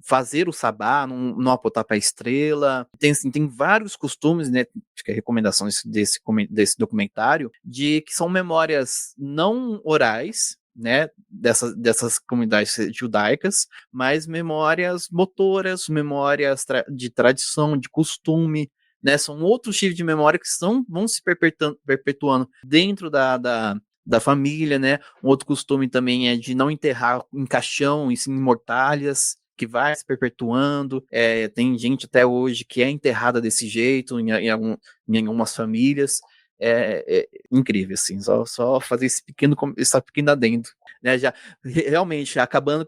fazer o sabá, não apontar para a estrela. Tem vários costumes, né, acho que é a recomendação desse documentário, de que são memórias não orais, né, dessas comunidades judaicas, mas memórias motoras, memórias de tradição, de costume, né, são outros tipos de memória que vão se perpetuando dentro da família, né. Um outro costume também é de não enterrar em caixão, e sim em mortalhas, que vai se perpetuando. Tem gente até hoje que é enterrada desse jeito em algumas famílias. É incrível, assim, só fazer esse pequeno adendo, né, já realmente acabando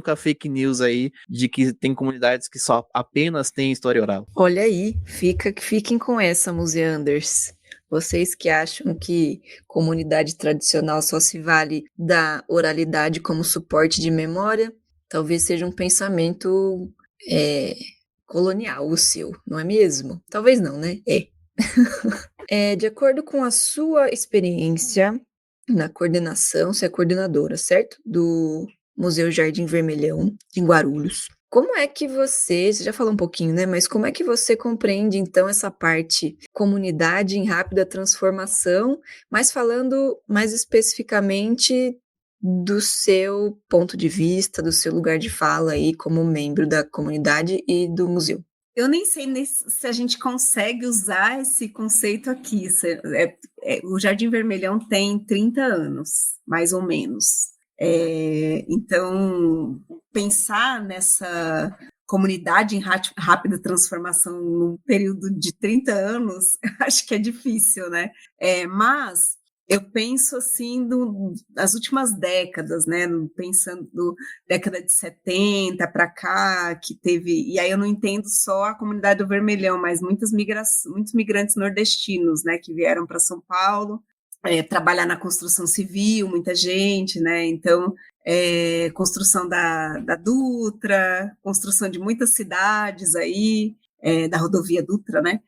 com a fake news aí de que tem comunidades que só apenas têm história oral. Olha aí, fiquem com essa, museanders. Vocês que acham que comunidade tradicional só se vale da oralidade como suporte de memória, talvez seja um pensamento colonial o seu, não é mesmo? Talvez não, né? De acordo com a sua experiência na coordenação, você é coordenadora, certo? Do Museu Jardim Vermelhão, em Guarulhos. Como é que você já falou um pouquinho, né? Mas como é que você compreende, então, essa parte comunidade em rápida transformação, mas falando mais especificamente do seu ponto de vista, do seu lugar de fala aí como membro da comunidade e do museu? Eu nem sei se a gente consegue usar esse conceito aqui. O Jardim Vermelhão tem 30 anos, mais ou menos. Então, pensar nessa comunidade em rápida transformação num período de 30 anos, acho que é difícil, né? Mas Eu penso assim das últimas décadas, né? Pensando década de 70 para cá, que teve. E aí eu não entendo só a comunidade do Vermelhão, mas muitos migrantes nordestinos, né? Que vieram para São Paulo, trabalhar na construção civil, muita gente, né? Então, construção da Dutra, construção de muitas cidades aí, da rodovia Dutra, né?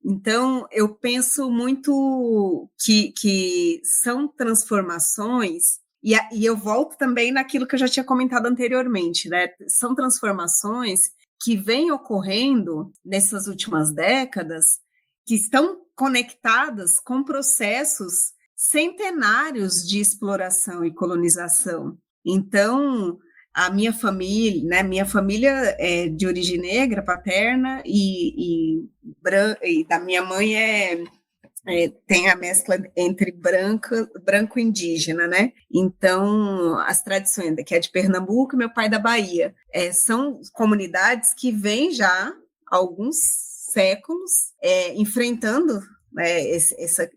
Então, eu penso muito que são transformações, e eu volto também naquilo que eu já tinha comentado anteriormente, né? São transformações que vêm ocorrendo nessas últimas décadas, que estão conectadas com processos centenários de exploração e colonização. Então, a minha família é de origem negra, paterna, e da minha mãe tem a mescla entre branco e indígena, né? Então, as tradições, que é de Pernambuco, meu pai da Bahia, são comunidades que vêm já há alguns séculos enfrentando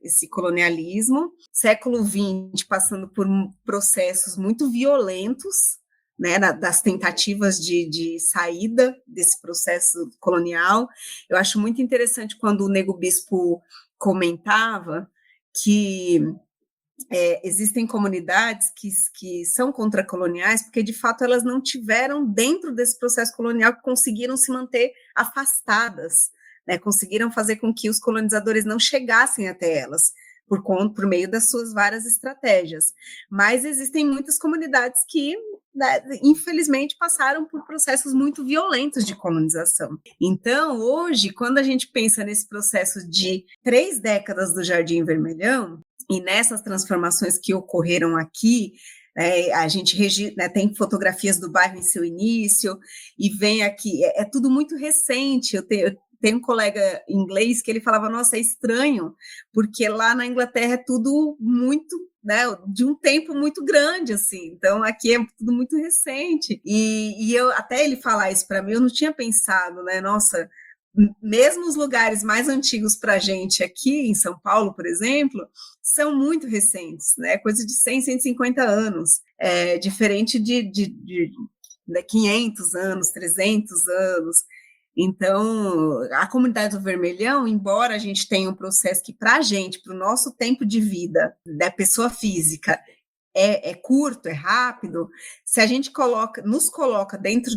esse colonialismo, século XX passando por processos muito violentos, né, das tentativas de saída desse processo colonial. Eu acho muito interessante quando o Nego Bispo comentava que existem comunidades que são contracoloniais porque, de fato, elas não tiveram, dentro desse processo colonial, que conseguiram se manter afastadas, né, conseguiram fazer com que os colonizadores não chegassem até elas, por meio das suas várias estratégias. Mas existem muitas comunidades que, né, infelizmente, passaram por processos muito violentos de colonização. Então, hoje, quando a gente pensa nesse processo de 3 décadas do Jardim Vermelhão, e nessas transformações que ocorreram aqui, a gente tem fotografias do bairro em seu início, e vem aqui, é tudo muito recente. Eu tenho um colega inglês que ele falava, nossa, é estranho, porque lá na Inglaterra é tudo muito, né, de um tempo muito grande, assim, então aqui é tudo muito recente, e até ele falar isso para mim, eu não tinha pensado, né, nossa, mesmo os lugares mais antigos para a gente aqui, em São Paulo, por exemplo, são muito recentes, né, coisa de 100, 150 anos, diferente de 500 anos, 300 anos. Então, a comunidade do Vermelhão, embora a gente tenha um processo que, para a gente, para o nosso tempo de vida da pessoa física, é curto, é rápido, se a gente nos coloca dentro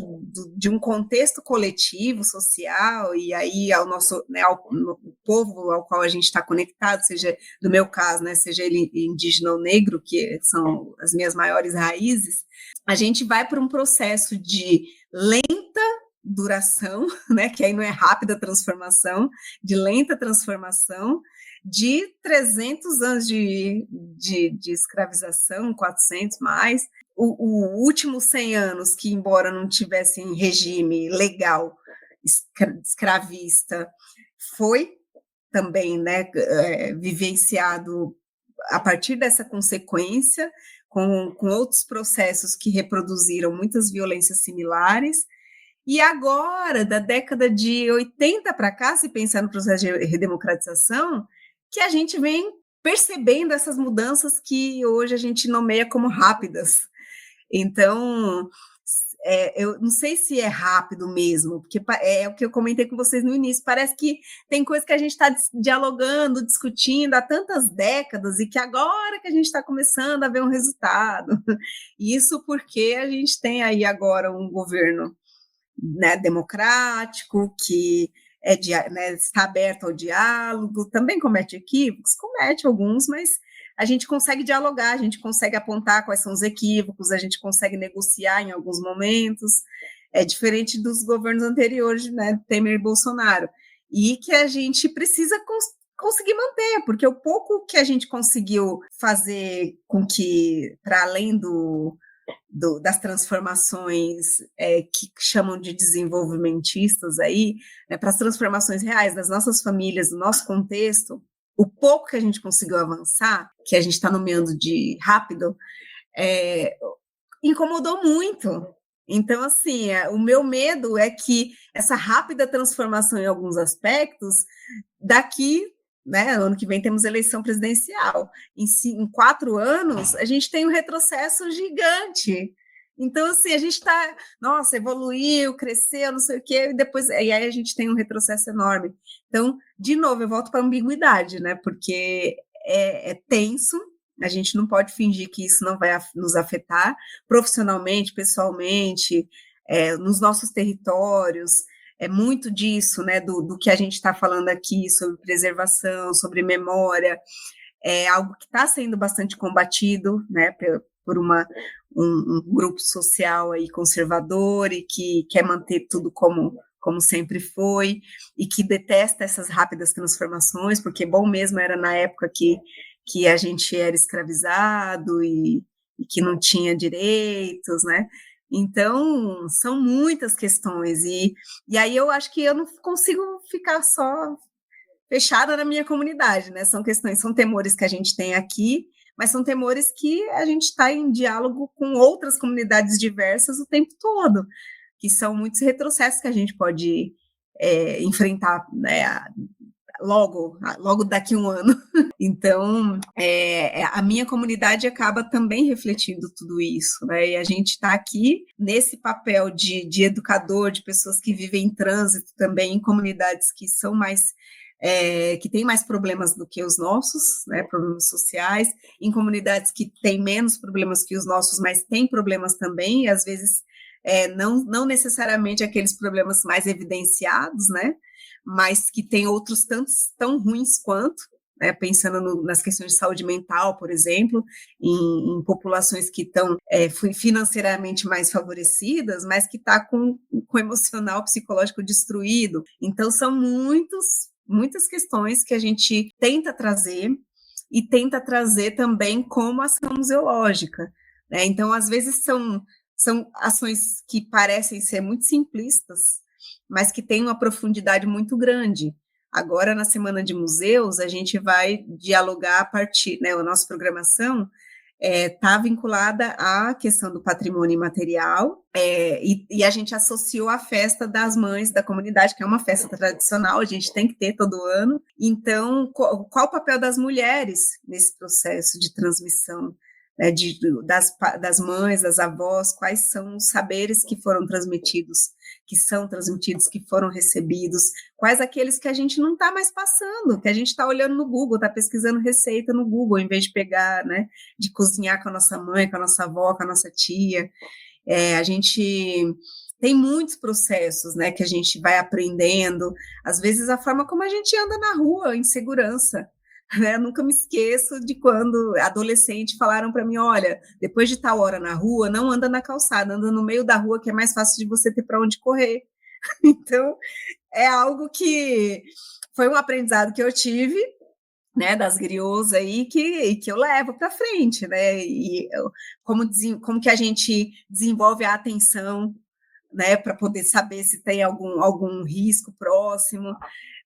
de um contexto coletivo, social, e aí ao nosso, né, ao povo ao qual a gente está conectado, seja, no meu caso, né, seja ele indígena ou negro, que são as minhas maiores raízes, a gente vai para um processo de lenta duração, né, que aí não é rápida transformação, de lenta transformação, de 300 anos de escravização, 400 mais, o último 100 anos que, embora não tivesse em regime legal escravista, foi também, né, vivenciado a partir dessa consequência, com outros processos que reproduziram muitas violências similares. E agora, da década de 80 para cá, se pensar no processo de redemocratização, que a gente vem percebendo essas mudanças que hoje a gente nomeia como rápidas. Então, eu não sei se é rápido mesmo, porque é o que eu comentei com vocês no início, parece que tem coisa que a gente está dialogando, discutindo há tantas décadas, e que agora que a gente está começando a ver um resultado. Isso porque a gente tem aí agora um governo, né, democrático, que está aberto ao diálogo, também comete equívocos, comete alguns, mas a gente consegue dialogar, a gente consegue apontar quais são os equívocos, a gente consegue negociar em alguns momentos, diferente dos governos anteriores, né, Temer e Bolsonaro, e que a gente precisa conseguir manter, porque o pouco que a gente conseguiu fazer com que, para além das transformações que chamam de desenvolvimentistas aí, né, para as transformações reais das nossas famílias, do nosso contexto, o pouco que a gente conseguiu avançar, que a gente está nomeando de rápido, incomodou muito. Então, assim, o meu medo é que essa rápida transformação em alguns aspectos, daqui, né, ano que vem temos eleição presidencial. Em 4 anos, a gente tem um retrocesso gigante. Então, assim, a gente está, nossa, evoluiu, cresceu, não sei o quê, e aí a gente tem um retrocesso enorme. Então, de novo, eu volto para a ambiguidade, né? Porque é tenso, a gente não pode fingir que isso não vai nos afetar profissionalmente, pessoalmente, nos nossos territórios. É muito disso, né? Do que a gente está falando aqui sobre preservação, sobre memória. É algo que está sendo bastante combatido, né? Por um grupo social aí conservador e que quer manter tudo como sempre foi, e que detesta essas rápidas transformações, porque bom mesmo era na época que a gente era escravizado e que não tinha direitos, né? Então, são muitas questões, e aí eu acho que eu não consigo ficar só fechada na minha comunidade, né? São temores que a gente tem aqui, mas são temores que a gente está em diálogo com outras comunidades diversas o tempo todo, que são muitos retrocessos que a gente pode enfrentar, né, logo daqui a um ano. Então, a minha comunidade acaba também refletindo tudo isso, né? E a gente está aqui nesse papel de educador, de pessoas que vivem em trânsito também, em comunidades que são mais que têm mais problemas do que os nossos, né, problemas sociais, em comunidades que têm menos problemas que os nossos, mas têm problemas também, e às vezes não necessariamente aqueles problemas mais evidenciados, né, mas que tem outros tantos tão ruins quanto, né, pensando nas questões de saúde mental, por exemplo, em populações que estão financeiramente mais favorecidas, mas que está com o emocional, psicológico destruído. Então, são muitas questões que a gente tenta trazer e tenta trazer também como ação museológica, né? Então, às vezes, são ações que parecem ser muito simplistas, mas que têm uma profundidade muito grande. Agora, na Semana de Museus, a gente vai dialogar a partir, né, a nossa programação está vinculada à questão do patrimônio imaterial, e a gente associou a festa das mães da comunidade, que é uma festa tradicional, a gente tem que ter todo ano. Então, qual o papel das mulheres nesse processo de transmissão, né, das mães, das avós, quais são os saberes que foram transmitidos, que são transmitidos, que foram recebidos, quais aqueles que a gente não está mais passando, que a gente está olhando no Google, está pesquisando receita no Google, em vez de pegar, né, de cozinhar com a nossa mãe, com a nossa avó, com a nossa tia. A gente tem muitos processos, né, que a gente vai aprendendo, às vezes a forma como a gente anda na rua, em segurança. Eu nunca me esqueço de quando adolescente falaram para mim, olha, depois de tal hora na rua, não anda na calçada, anda no meio da rua, que é mais fácil de você ter para onde correr. Então, é algo que foi um aprendizado que eu tive, né, das griots aí, que eu levo para frente, né, e como que a gente desenvolve a atenção, né, para poder saber se tem algum risco próximo,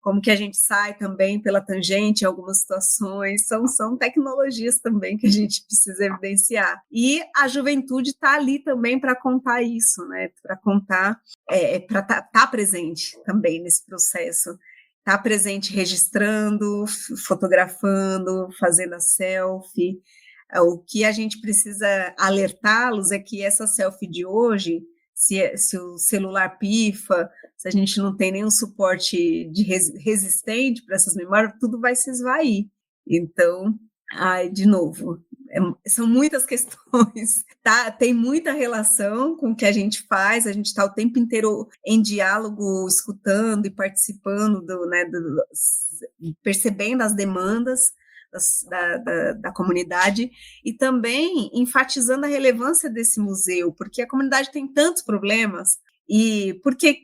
como que a gente sai também pela tangente em algumas situações, são tecnologias também que a gente precisa evidenciar. E a juventude está ali também para contar isso, né, para contar, para tá presente também nesse processo, tá presente registrando, fotografando, fazendo a selfie. O que a gente precisa alertá-los é que essa selfie de hoje, se o celular pifa, se a gente não tem nenhum suporte resistente para essas memórias, tudo vai se esvair. Então, de novo, são muitas questões, tá? Tem muita relação com o que a gente faz, a gente está o tempo inteiro em diálogo, escutando e participando, percebendo as demandas da comunidade, e também enfatizando a relevância desse museu, porque a comunidade tem tantos problemas, e porque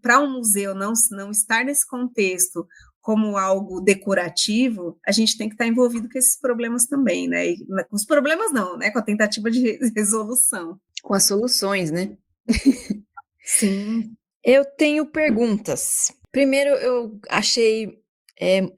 para um museu não estar nesse contexto como algo decorativo, a gente tem que estar envolvido com esses problemas também, né? E, com os problemas não, né? Com a tentativa de resolução. Com as soluções, né? Sim. Eu tenho perguntas. Primeiro, eu achei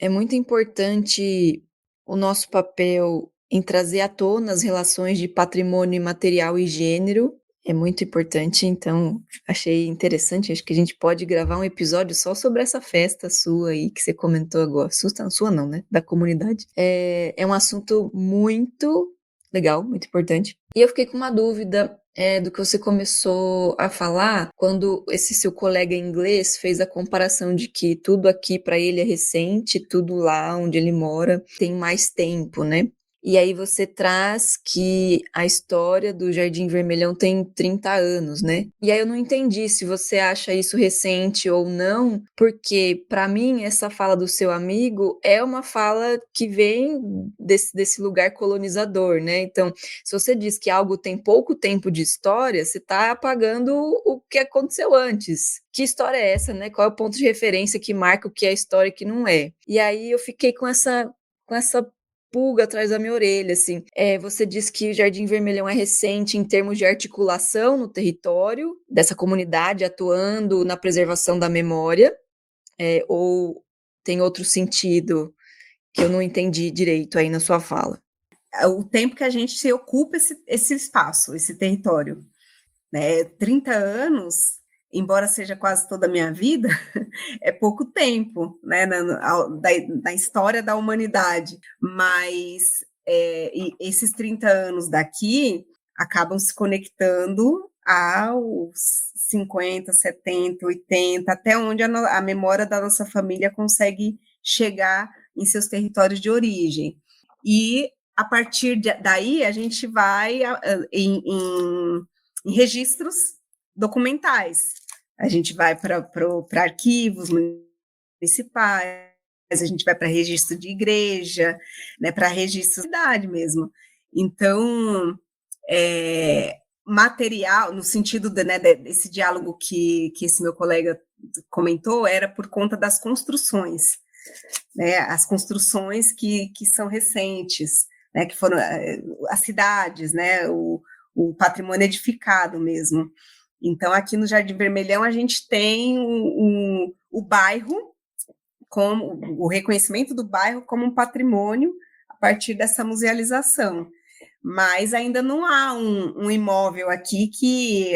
muito importante o nosso papel em trazer à tona as relações de patrimônio imaterial e gênero, É muito importante, então achei interessante, acho que a gente pode gravar um episódio só sobre essa festa sua aí que você comentou agora. Sua não, né? Da comunidade. É um assunto muito legal, muito importante. E eu fiquei com uma dúvida do que você começou a falar quando esse seu colega inglês fez a comparação de que tudo aqui para ele é recente, tudo lá onde ele mora tem mais tempo, né? E aí você traz que a história do Jardim Vermelhão tem 30 anos, né? E aí eu não entendi se você acha isso recente ou não, porque para mim essa fala do seu amigo é uma fala que vem desse lugar colonizador, né? Então, se você diz que algo tem pouco tempo de história, você está apagando o que aconteceu antes. Que história é essa, né? Qual é o ponto de referência que marca o que é história e o que não é? E aí eu fiquei com essa pulga atrás da minha orelha, assim. Você disse que o Jardim Vermelhão é recente em termos de articulação no território, dessa comunidade atuando na preservação da memória, ou tem outro sentido que eu não entendi direito aí na sua fala? O tempo que a gente se ocupa esse espaço, esse território, né? 30 anos, embora seja quase toda a minha vida, é pouco tempo, né, da história da humanidade, mas esses 30 anos daqui acabam se conectando aos 50, 70, 80, até onde a memória da nossa família consegue chegar em seus territórios de origem. E a partir daí a gente vai em registros documentais. A gente vai para arquivos municipais, a gente vai para registro de igreja, né, para registro de cidade mesmo. Então, material, no sentido desse diálogo que esse meu colega comentou, era por conta das construções, né, as construções que são recentes, né, que foram as cidades, né, o patrimônio edificado mesmo. Então, aqui no Jardim Vermelhão, a gente tem o bairro, como o reconhecimento do bairro como um patrimônio a partir dessa musealização. Mas ainda não há um imóvel aqui que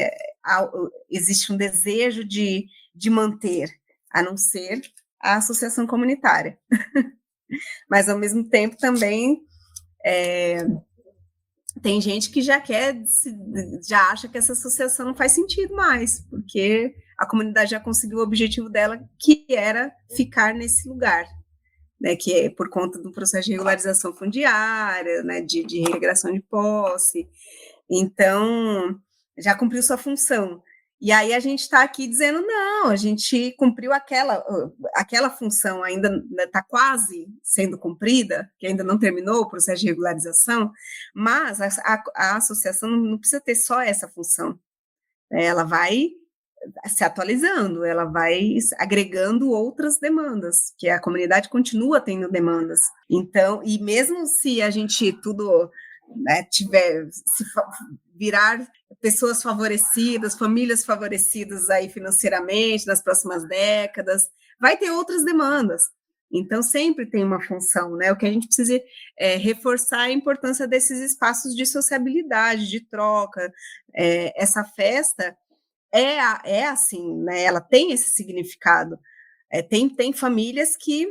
existe um desejo de manter, a não ser a associação comunitária. Mas, ao mesmo tempo, também tem gente que já acha que essa associação não faz sentido mais, porque a comunidade já conseguiu o objetivo dela, que era ficar nesse lugar, né, que é por conta do processo de regularização fundiária, né, de reintegração de posse. Então, já cumpriu sua função. E aí a gente está aqui dizendo, não, a gente cumpriu aquela função, ainda está quase sendo cumprida, que ainda não terminou o processo de regularização, mas a associação não precisa ter só essa função. Ela vai se atualizando, ela vai agregando outras demandas, que a comunidade continua tendo demandas. Então, e mesmo se a gente tudo, né, virar pessoas favorecidas, famílias favorecidas aí financeiramente nas próximas décadas, vai ter outras demandas. Então, sempre tem uma função, né? O que a gente precisa reforçar a importância desses espaços de sociabilidade, de troca. Essa festa é assim, né? Ela tem esse significado. Tem famílias que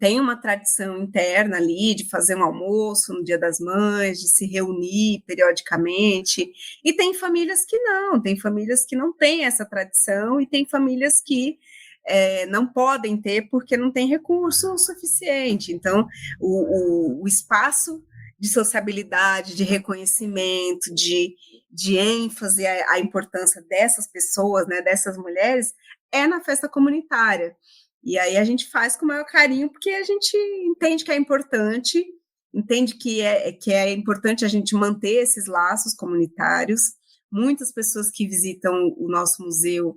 tem uma tradição interna ali de fazer um almoço no Dia das Mães, de se reunir periodicamente, e tem famílias que não têm essa tradição, e tem famílias que não podem ter porque não tem recurso suficiente. Então, o espaço de sociabilidade, de reconhecimento, de ênfase à importância dessas pessoas, né, dessas mulheres, é na festa comunitária. E aí a gente faz com o maior carinho, porque a gente entende que é importante, entende que é importante a gente manter esses laços comunitários. Muitas pessoas que visitam o nosso museu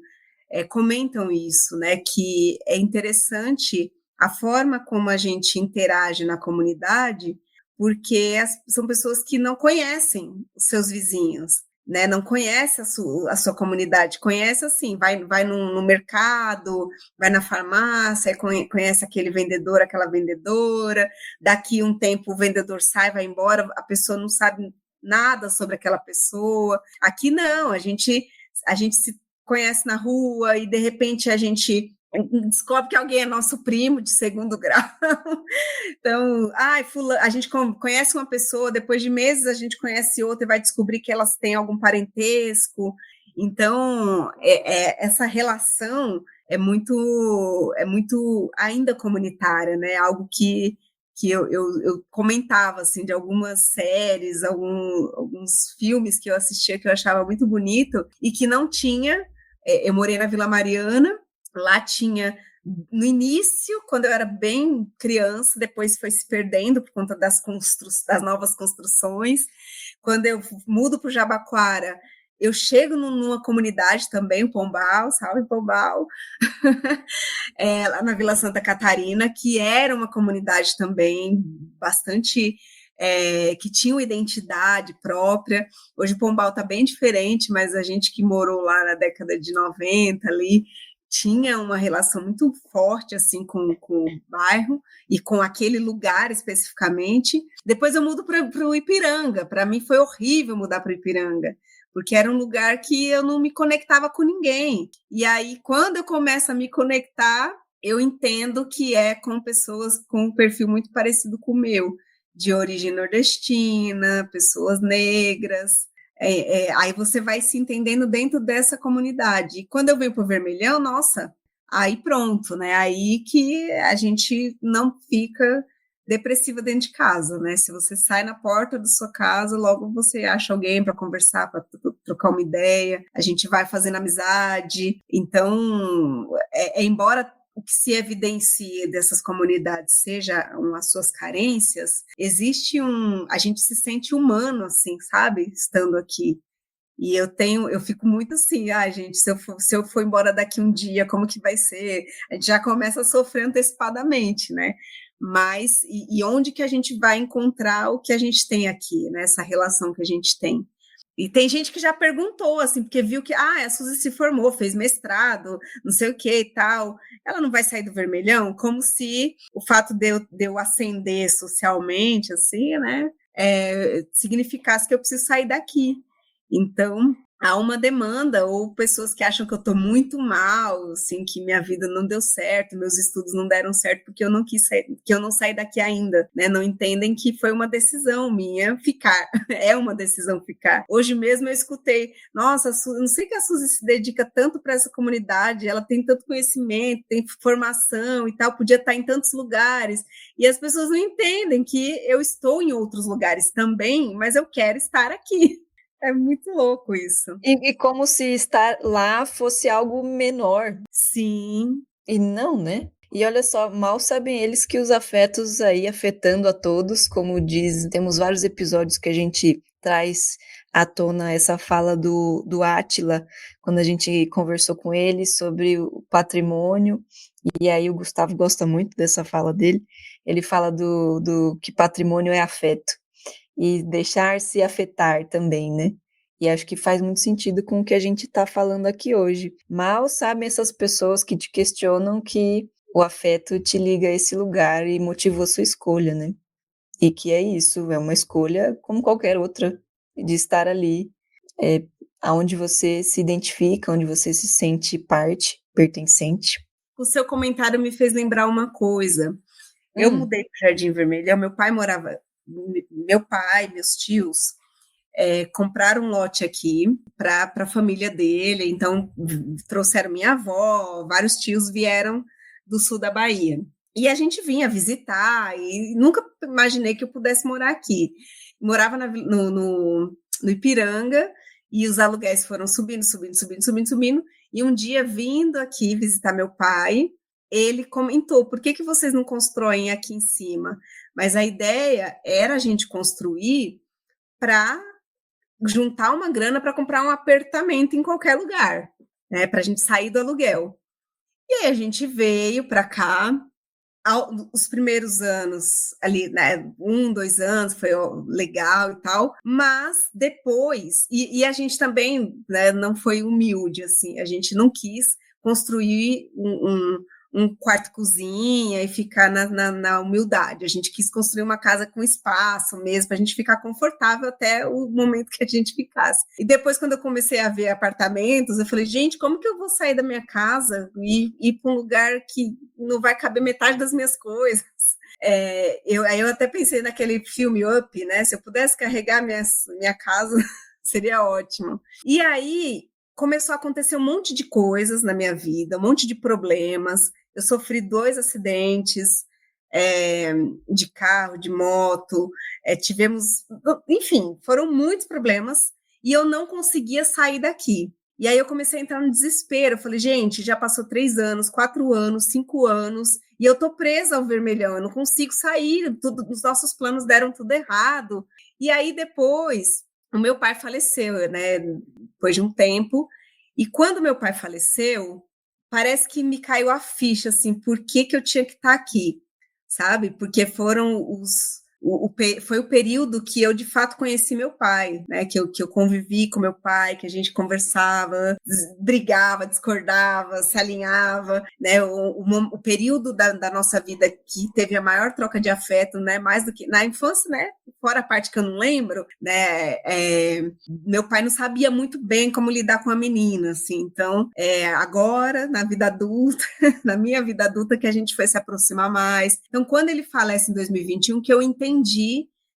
comentam isso, né, que é interessante a forma como a gente interage na comunidade, porque são pessoas que não conhecem os seus vizinhos, né, não conhece a sua comunidade, conhece assim, vai no mercado, vai na farmácia, conhece aquele vendedor, aquela vendedora, daqui um tempo o vendedor sai, vai embora, a pessoa não sabe nada sobre aquela pessoa. Aqui não, a gente se conhece na rua e de repente a gente descobre que alguém é nosso primo de segundo grau. Então, a gente conhece uma pessoa, depois de meses a gente conhece outra e vai descobrir que elas têm algum parentesco. Então, essa relação é muito ainda comunitária, né? Algo que eu comentava, assim, de algumas séries, alguns filmes que eu assistia que eu achava muito bonito e que não tinha. Eu morei na Vila Mariana, lá tinha, no início, quando eu era bem criança, depois foi se perdendo por conta das novas construções. Quando eu mudo para o Jabaquara, eu chego numa comunidade também, o Pombal, salve Pombal, lá na Vila Santa Catarina, que era uma comunidade também bastante... que tinha uma identidade própria. Hoje o Pombal está bem diferente, mas a gente que morou lá na década de 90 ali, tinha uma relação muito forte assim com o bairro e com aquele lugar especificamente. Depois eu mudo para o Ipiranga. Para mim foi horrível mudar para o Ipiranga, porque era um lugar que eu não me conectava com ninguém. E aí, quando eu começo a me conectar, eu entendo que é com pessoas com um perfil muito parecido com o meu, de origem nordestina, pessoas negras. Aí você vai se entendendo dentro dessa comunidade. E quando eu venho para o Vermelhão, nossa, aí pronto, né? Aí que a gente não fica depressiva dentro de casa, né? Se você sai na porta da sua casa, logo você acha alguém para conversar, para trocar uma ideia, a gente vai fazendo amizade. Então, embora o que se evidencia dessas comunidades sejam as suas carências, a gente se sente humano, assim, sabe? Estando aqui. E eu fico muito assim, gente, se eu for embora daqui um dia, como que vai ser? A gente já começa a sofrer antecipadamente, né? Mas, e onde que a gente vai encontrar o que a gente tem aqui, né? Essa relação que a gente tem. E tem gente que já perguntou, assim, porque viu que, a Suzy se formou, fez mestrado, não sei o que e tal, ela não vai sair do Vermelhão? Como se o fato de eu ascender socialmente, assim, né, significasse que eu preciso sair daqui. Então, há uma demanda, ou pessoas que acham que eu estou muito mal, assim, que minha vida não deu certo, meus estudos não deram certo porque eu não quis sair, que eu não saí daqui ainda, né? Não entendem que foi uma decisão minha ficar, é uma decisão ficar. Hoje mesmo eu escutei, nossa, não sei que a Suzy se dedica tanto para essa comunidade, ela tem tanto conhecimento, tem formação e tal, podia estar em tantos lugares, e as pessoas não entendem que eu estou em outros lugares também, mas eu quero estar aqui. É muito louco isso. E como se estar lá fosse algo menor. Sim. E não, né? E olha só, mal sabem eles que os afetos aí afetando a todos, como diz, temos vários episódios que a gente traz à tona essa fala do Átila, quando a gente conversou com ele sobre o patrimônio, e aí o Gustavo gosta muito dessa fala dele, ele fala do que patrimônio é afeto. E deixar-se afetar também, né? E acho que faz muito sentido com o que a gente está falando aqui hoje. Mal sabem essas pessoas que te questionam que o afeto te liga a esse lugar e motivou sua escolha, né? E que é isso, é uma escolha como qualquer outra, de estar ali, onde você se identifica, onde você se sente parte, pertencente. O seu comentário me fez lembrar uma coisa. Eu mudei para o Jardim Vermelhão, meu pai, meus tios, compraram um lote aqui para a família dele, então trouxeram minha avó, vários tios vieram do sul da Bahia. E a gente vinha visitar, e nunca imaginei que eu pudesse morar aqui. Morava no Ipiranga, e os aluguéis foram subindo, e um dia, vindo aqui visitar meu pai, ele comentou, por que vocês não constroem aqui em cima? Mas a ideia era a gente construir para juntar uma grana para comprar um apartamento em qualquer lugar, né, para a gente sair do aluguel. E aí a gente veio para cá, os primeiros anos ali, né, 1, 2 anos, foi legal e tal, mas depois, e a gente também, né, não foi humilde, assim, a gente não quis construir um um quarto-cozinha e ficar na humildade. A gente quis construir uma casa com espaço mesmo, para a gente ficar confortável até o momento que a gente ficasse. E depois, quando eu comecei a ver apartamentos, eu falei, gente, como que eu vou sair da minha casa e ir para um lugar que não vai caber metade das minhas coisas? Eu até pensei naquele filme Up, né? Se eu pudesse carregar minha casa, seria ótimo. E aí começou a acontecer um monte de coisas na minha vida, um monte de problemas. Eu sofri 2 acidentes de carro, de moto, enfim, foram muitos problemas e eu não conseguia sair daqui. E aí eu comecei a entrar no desespero. Eu falei, gente, já passou 3 anos, 4 anos, 5 anos, e eu tô presa ao vermelhão, eu não consigo sair, os nossos planos deram tudo errado. E aí depois, o meu pai faleceu, né, depois de um tempo, e quando meu pai faleceu, parece que me caiu a ficha, assim, por que eu tinha que estar aqui, sabe? Porque foi o período que eu, de fato, conheci meu pai, né? Que eu convivi com meu pai, que a gente conversava, brigava, discordava, se alinhava, né? O período da nossa vida que teve a maior troca de afeto, né? Mais do que na infância, né? Fora a parte que eu não lembro, né? Meu pai não sabia muito bem como lidar com a menina, assim. Então, agora, na vida adulta, na minha vida adulta, que a gente foi se aproximar mais. Então, quando ele falece em 2021, que eu entendi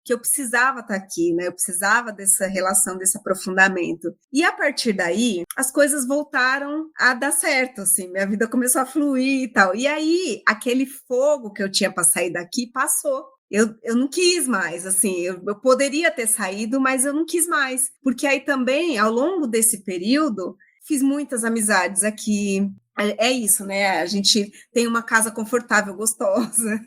que eu precisava estar aqui, né? Eu precisava dessa relação, desse aprofundamento. E a partir daí, as coisas voltaram a dar certo, assim, minha vida começou a fluir e tal. E aí, aquele fogo que eu tinha para sair daqui passou. Eu não quis mais, assim, eu poderia ter saído, mas eu não quis mais. Porque aí também, ao longo desse período, fiz muitas amizades aqui. É isso, né? A gente tem uma casa confortável, gostosa.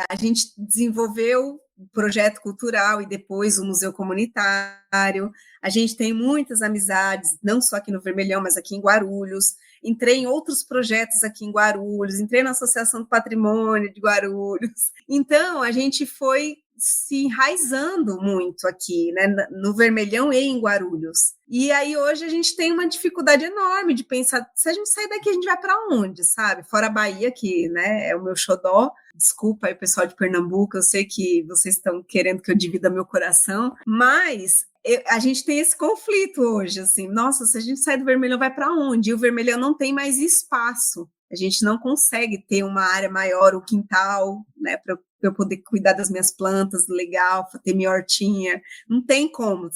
A gente desenvolveu o projeto cultural e depois o museu comunitário. A gente tem muitas amizades, não só aqui no Vermelhão, mas aqui em Guarulhos. Entrei em outros projetos aqui em Guarulhos, entrei na Associação do Patrimônio de Guarulhos. Então, a gente foi se enraizando muito aqui, né, no Vermelhão e em Guarulhos. E aí hoje a gente tem uma dificuldade enorme de pensar, se a gente sair daqui, a gente vai para onde, sabe? Fora a Bahia, que, né, é o meu xodó. Desculpa aí, pessoal de Pernambuco, eu sei que vocês estão querendo que eu divida meu coração, mas a gente tem esse conflito hoje, assim, nossa, se a gente sair do Vermelhão, vai para onde? E o Vermelhão não tem mais espaço. A gente não consegue ter uma área maior, o quintal, né, para eu poder cuidar das minhas plantas, legal, ter minha hortinha. Não tem como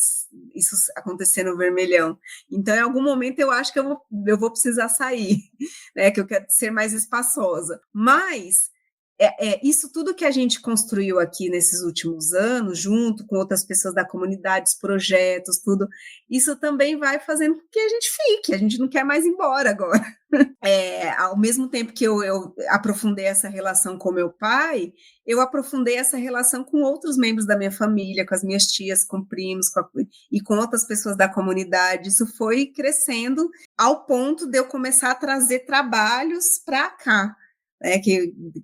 isso acontecer no Vermelhão. Então, em algum momento, eu acho que eu vou precisar sair, né, que eu quero ser mais espaçosa. Mas isso tudo que a gente construiu aqui nesses últimos anos, junto com outras pessoas da comunidade, os projetos, tudo, isso também vai fazendo com que a gente fique, a gente não quer mais ir embora agora. Ao mesmo tempo que eu aprofundei essa relação com meu pai, eu aprofundei essa relação com outros membros da minha família, com as minhas tias, com primos, e com outras pessoas da comunidade. Isso foi crescendo ao ponto de eu começar a trazer trabalhos para cá.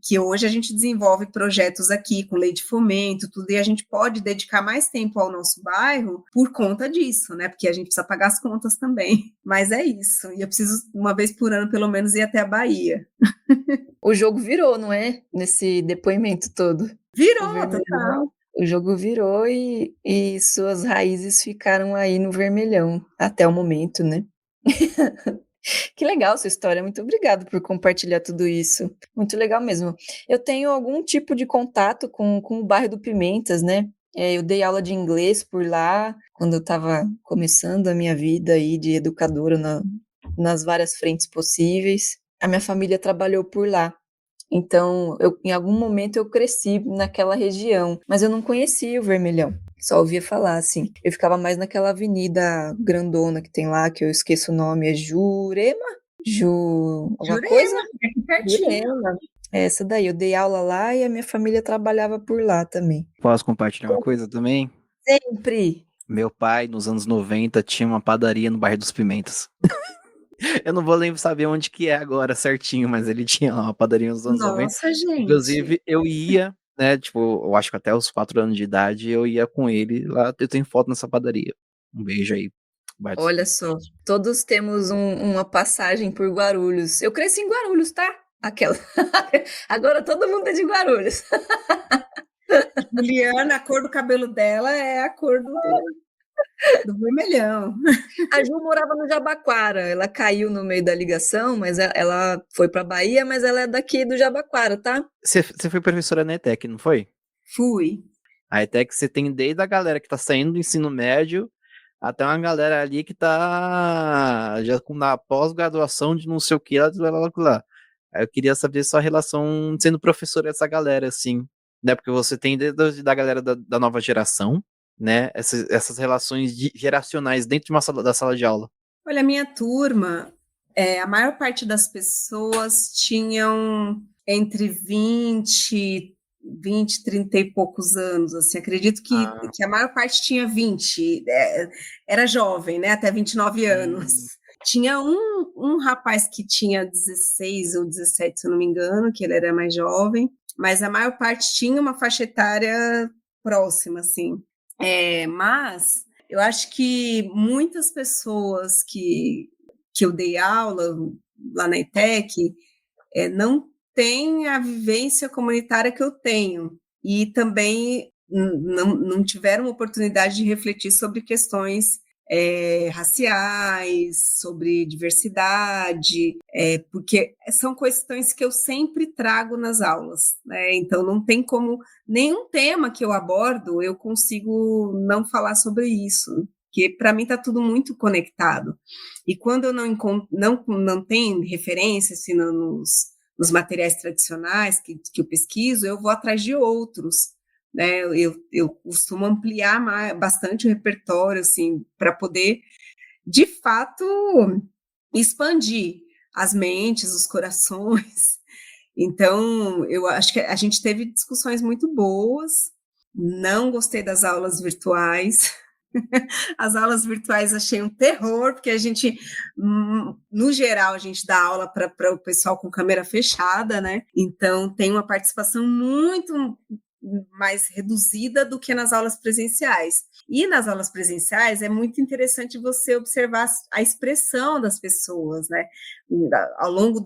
Que hoje a gente desenvolve projetos aqui com lei de fomento, tudo, e a gente pode dedicar mais tempo ao nosso bairro por conta disso, né? Porque a gente precisa pagar as contas também. Mas é isso. E eu preciso, uma vez por ano, pelo menos, ir até a Bahia. O jogo virou, não é? Nesse depoimento todo. Virou, total. O jogo virou e suas raízes ficaram aí no Vermelhão até o momento, né? Que legal sua história, muito obrigada por compartilhar tudo isso, muito legal mesmo. Eu tenho algum tipo de contato com o bairro do Pimentas, né? Eu dei aula de inglês por lá, quando eu estava começando a minha vida aí de educadora nas várias frentes possíveis. A minha família trabalhou por lá. Então, em algum momento eu cresci naquela região, mas eu não conhecia o Vermelhão. Só ouvia falar, assim. Eu ficava mais naquela avenida grandona que tem lá, que eu esqueço o nome, é Jurema? Alguma coisa? Jurema. Essa daí, eu dei aula lá e a minha família trabalhava por lá também. Posso compartilhar uma coisa também? Sempre! Meu pai, nos anos 90, tinha uma padaria no bairro dos Pimentas. Eu não vou lembrar saber onde que é agora certinho, mas ele tinha lá uma padaria nos anos 90. Nossa, gente! Inclusive, eu ia, né, tipo, eu acho que até os 4 anos de idade eu ia com ele lá, eu tenho foto nessa padaria. Um beijo aí. Olha só, todos temos uma passagem por Guarulhos. Eu cresci em Guarulhos, tá? Aquela. Agora todo mundo é de Guarulhos. Juliana, a cor do cabelo dela é a cor do vermelhão. A Ju morava no Jabaquara. Ela caiu no meio da ligação, mas ela foi para Bahia, mas ela é daqui do Jabaquara, tá? Você foi professora na ETEC, não foi? Fui. A ETEC você tem desde a galera que tá saindo do ensino médio até uma galera ali que tá já com na pós-graduação de não sei o que lá. Aí eu queria saber sua relação sendo professora dessa galera, assim, né? Porque você tem desde da galera da nova geração, né? Essas relações geracionais dentro de da sala de aula. Olha, a minha turma, a maior parte das pessoas tinham entre 20, 30 e poucos anos, assim, acredito que a maior parte tinha 20, era jovem, né, até 29 anos. Tinha um rapaz que tinha 16 ou 17, se eu não me engano, que ele era mais jovem, mas a maior parte tinha uma faixa etária próxima, assim. Mas eu acho que muitas pessoas que eu dei aula lá na ETEC não têm a vivência comunitária que eu tenho e também não tiveram oportunidade de refletir sobre questões raciais, sobre diversidade, porque são questões que eu sempre trago nas aulas, né? Então não tem como, nenhum tema que eu abordo eu consigo não falar sobre isso, porque para mim está tudo muito conectado. E quando eu não tenho referência assim, nos materiais tradicionais que eu pesquiso, eu vou atrás de outros. Né, eu costumo ampliar bastante o repertório, assim, para poder, de fato, expandir as mentes, os corações. Então, eu acho que a gente teve discussões muito boas, não gostei das aulas virtuais. As aulas virtuais achei um terror, porque a gente, no geral, a gente dá aula para o pessoal com câmera fechada, né? Então, tem uma participação muito mais reduzida do que nas aulas presenciais. E nas aulas presenciais é muito interessante você observar a expressão das pessoas, né? Ao longo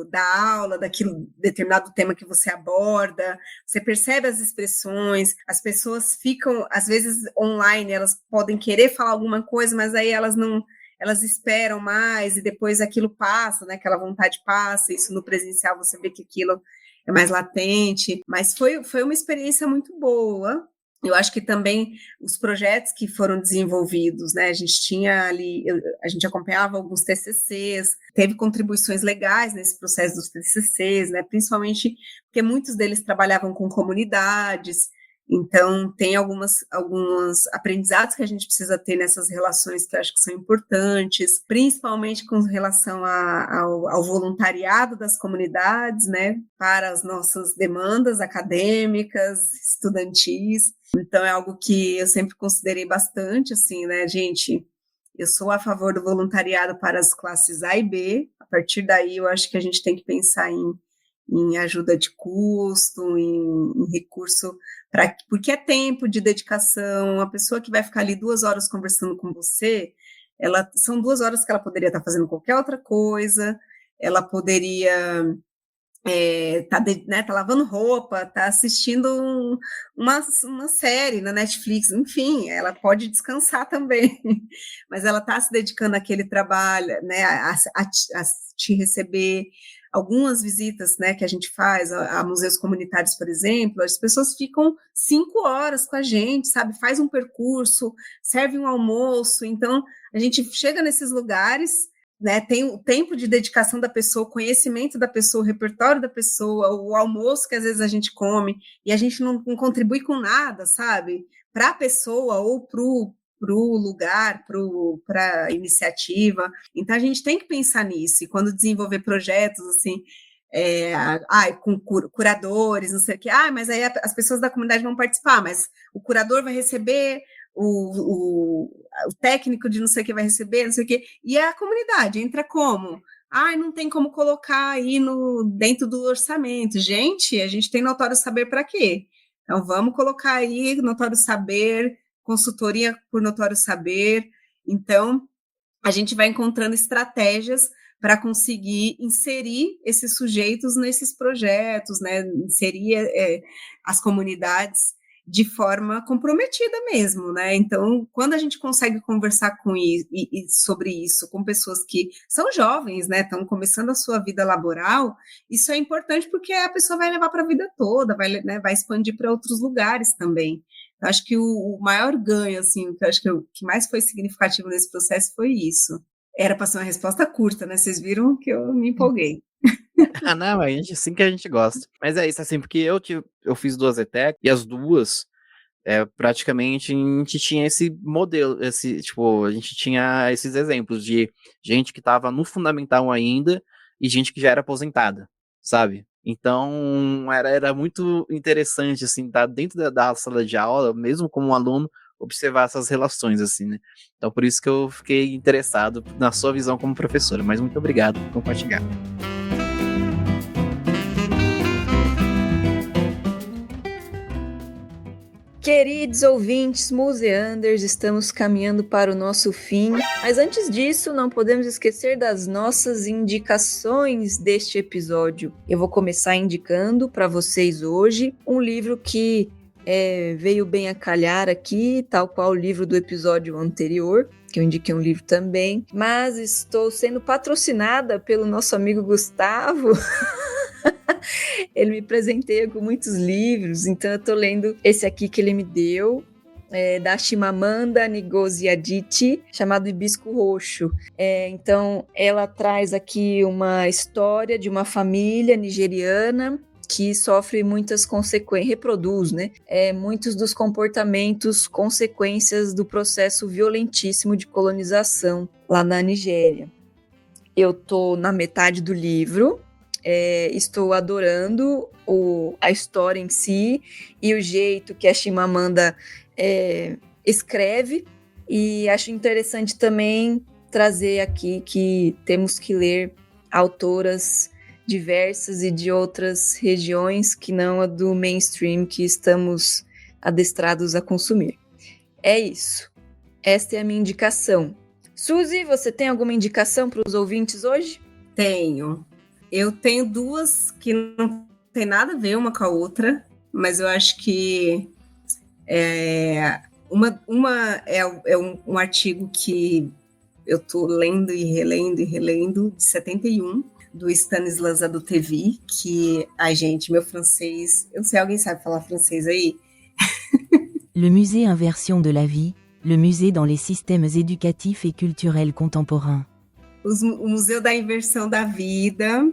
da aula, daquele determinado tema que você aborda, você percebe as expressões, as pessoas ficam, às vezes, online, elas podem querer falar alguma coisa, mas aí elas esperam mais e depois aquilo passa, né? Aquela vontade passa, isso no presencial você vê que aquilo é mais latente, mas foi uma experiência muito boa. Eu acho que também os projetos que foram desenvolvidos, né, a gente tinha ali, a gente acompanhava alguns TCCs, teve contribuições legais nesse processo dos TCCs, né, principalmente porque muitos deles trabalhavam com comunidades. Então, tem alguns aprendizados que a gente precisa ter nessas relações que eu acho que são importantes, principalmente com relação ao voluntariado das comunidades, né, para as nossas demandas acadêmicas, estudantis. Então, é algo que eu sempre considerei bastante, assim, né, gente, eu sou a favor do voluntariado para as classes A e B, a partir daí eu acho que a gente tem que pensar em ajuda de custo, em recurso, porque é tempo de dedicação, a pessoa que vai ficar ali 2 horas conversando com você, são 2 horas que ela poderia estar fazendo qualquer outra coisa, ela poderia tá lavando roupa, tá assistindo uma série na Netflix, enfim, ela pode descansar também, mas ela está se dedicando àquele trabalho, né, a te receber. Algumas visitas, né, que a gente faz a museus comunitários, por exemplo, as pessoas ficam 5 horas com a gente, sabe, faz um percurso, serve um almoço, então a gente chega nesses lugares, né, tem o tempo de dedicação da pessoa, o conhecimento da pessoa, o repertório da pessoa, o almoço que às vezes a gente come, e a gente não contribui com nada, sabe, para a pessoa ou para o lugar, para a iniciativa. Então, a gente tem que pensar nisso, e quando desenvolver projetos, assim, com curadores, não sei o quê, mas aí as pessoas da comunidade vão participar, mas o curador vai receber, o técnico de não sei o que vai receber, não sei o que, e a comunidade entra como? Não tem como colocar aí dentro do orçamento. Gente, a gente tem Notório Saber para quê? Então, vamos colocar aí Notório Saber, consultoria por Notório Saber. Então, a gente vai encontrando estratégias para conseguir inserir esses sujeitos nesses projetos, né? Inserir as comunidades de forma comprometida mesmo, né? Então, quando a gente consegue conversar sobre isso com pessoas que são jovens, né? Estão começando a sua vida laboral, isso é importante porque a pessoa vai levar para a vida toda, vai expandir para outros lugares também. Eu acho que o maior ganho, assim, que eu acho que o que mais foi significativo nesse processo foi isso. Era para ser uma resposta curta, né? Vocês viram que eu me empolguei. Ah, não, a gente, assim que a gente gosta. Mas é isso, assim, porque eu fiz 2 ETEC e as duas, praticamente, a gente tinha esse modelo, tipo, a gente tinha esses exemplos de gente que estava no fundamental ainda e gente que já era aposentada, sabe? Então, era muito interessante, assim, estar dentro da sala de aula, mesmo como um aluno, observar essas relações, assim, né? Então, por isso que eu fiquei interessado na sua visão como professora. Mas muito obrigado por compartilhar. Queridos ouvintes museanders, estamos caminhando para o nosso fim, mas antes disso, não podemos esquecer das nossas indicações deste episódio. Eu vou começar indicando para vocês hoje um livro que veio bem a calhar aqui, tal qual o livro do episódio anterior, que eu indiquei um livro também, mas estou sendo patrocinada pelo nosso amigo Gustavo. Ele me presenteia com muitos livros, então eu estou lendo esse aqui que ele me deu, da Chimamanda Ngozi Adichie, chamado Hibisco Roxo. Então ela traz aqui uma história de uma família nigeriana que sofre muitas consequências, reproduz, né? Muitos dos comportamentos, consequências do processo violentíssimo de colonização lá na Nigéria. Eu estou na metade do livro, estou adorando a história em si e o jeito que a Chimamanda escreve, e acho interessante também trazer aqui que temos que ler autoras diversas e de outras regiões que não a do mainstream que estamos adestrados a consumir. É isso. Esta é a minha indicação. Suzy, você tem alguma indicação para os ouvintes hoje? Tenho. Eu tenho 2 que não tem nada a ver uma com a outra, mas eu acho que uma é um artigo que eu estou lendo e relendo, de 71, do Stanislas Adotevy, que, ai gente, meu francês, eu não sei, alguém sabe falar francês aí? Le musée Inversion de la vie, le musée dans les systèmes éducatifs et culturels contemporains. O Museu da Inversão da Vida,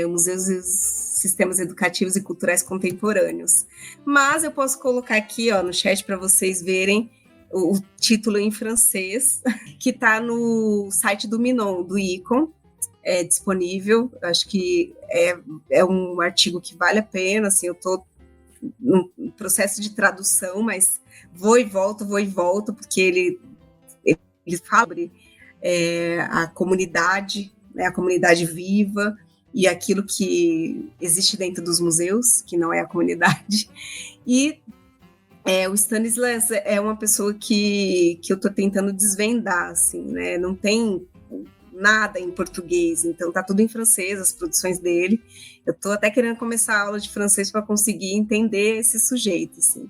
o Museu dos Sistemas Educativos e Culturais Contemporâneos. Mas eu posso colocar aqui no chat para vocês verem o título em francês, que está no site do Minon, do ICON, disponível. Acho que é um artigo que vale a pena, assim, eu estou no processo de tradução, mas vou e volto, porque ele fala sobre a comunidade, né, a comunidade viva e aquilo que existe dentro dos museus, que não é a comunidade. E o Stanislas é uma pessoa que eu estou tentando desvendar, assim, né? Não tem nada em português, então tá tudo em francês, as produções dele. Eu tô até querendo começar a aula de francês para conseguir entender esse sujeito, assim,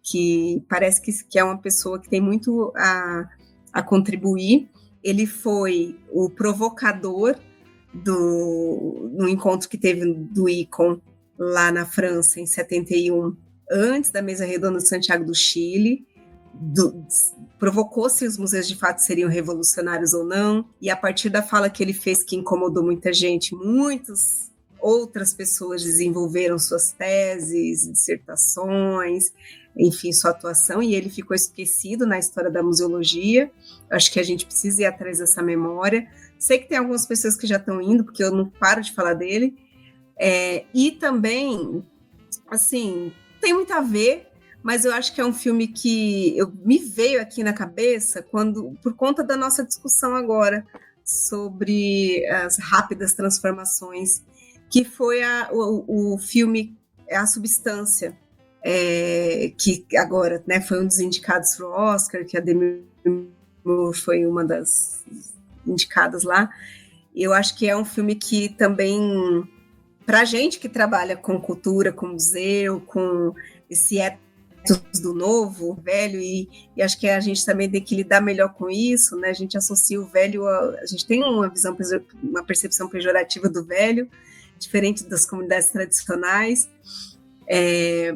que parece que é uma pessoa que tem muito a contribuir. Ele foi o provocador no encontro que teve do ICON lá na França, em 71, antes da Mesa Redonda de Santiago do Chile. Provocou se os museus de fato seriam revolucionários ou não, e a partir da fala que ele fez, que incomodou muita gente, muitas outras pessoas desenvolveram suas teses, dissertações, enfim, sua atuação, e ele ficou esquecido na história da museologia. Acho que a gente precisa ir atrás dessa memória. Sei que tem algumas pessoas que já estão indo, porque eu não paro de falar dele, e também, assim, tem muito a ver, mas eu acho que é um filme que me veio aqui na cabeça por conta da nossa discussão agora sobre as rápidas transformações, que foi o filme A Substância, que agora, né, foi um dos indicados para o Oscar, que a Demi Moore foi uma das indicadas lá, Eu acho que é um filme que também, pra gente que trabalha com cultura, com museu, com esse ethos do novo, velho, e acho que a gente também tem que lidar melhor com isso, né? A gente associa o velho a gente tem uma visão, uma percepção pejorativa do velho, diferente das comunidades tradicionais,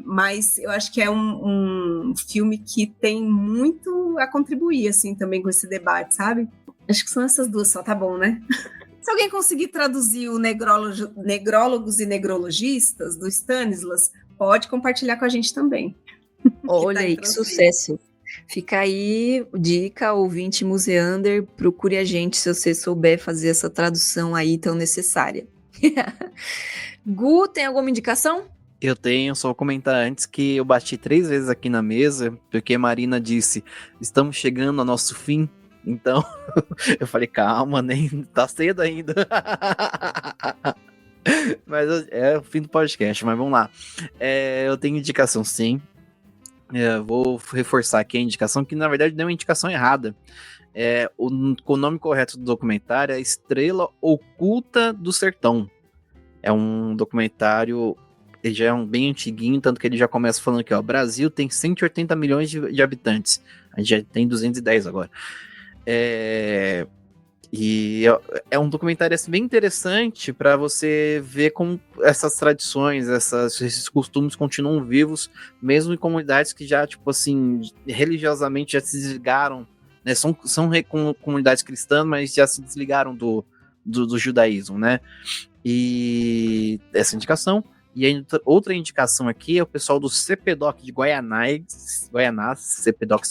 mas eu acho que é um filme que tem muito a contribuir, assim, também com esse debate, sabe? Acho que são essas duas só, tá bom, né? Se alguém conseguir traduzir o Negrólogos e Negrologistas, do Stanislas, pode compartilhar com a gente também. Olha aí, que sucesso. Fica aí, dica, ouvinte museander, procure a gente se você souber fazer essa tradução aí tão necessária. Gu, tem alguma indicação? Eu tenho, só vou comentar antes que eu bati 3 vezes aqui na mesa, porque a Marina disse, estamos chegando ao nosso fim. Então, eu falei, calma, nem tá cedo ainda. Mas é o fim do podcast, mas vamos lá. Eu tenho indicação, sim. Vou reforçar aqui a indicação, que na verdade deu uma indicação errada. O nome correto do documentário é Estrela Oculta do Sertão. É um documentário, ele já é bem antiguinho, tanto que ele já começa falando aqui, ó, Brasil tem 180 milhões de habitantes. A gente já tem 210 agora. E é um documentário assim, bem interessante para você ver como essas tradições, esses costumes continuam vivos, mesmo em comunidades que já, tipo assim, religiosamente já se desligaram, né? São comunidades cristãs, mas já se desligaram do judaísmo, né? E essa indicação. E aí, outra indicação aqui é o pessoal do CPDOC de Guaianás, CPDOC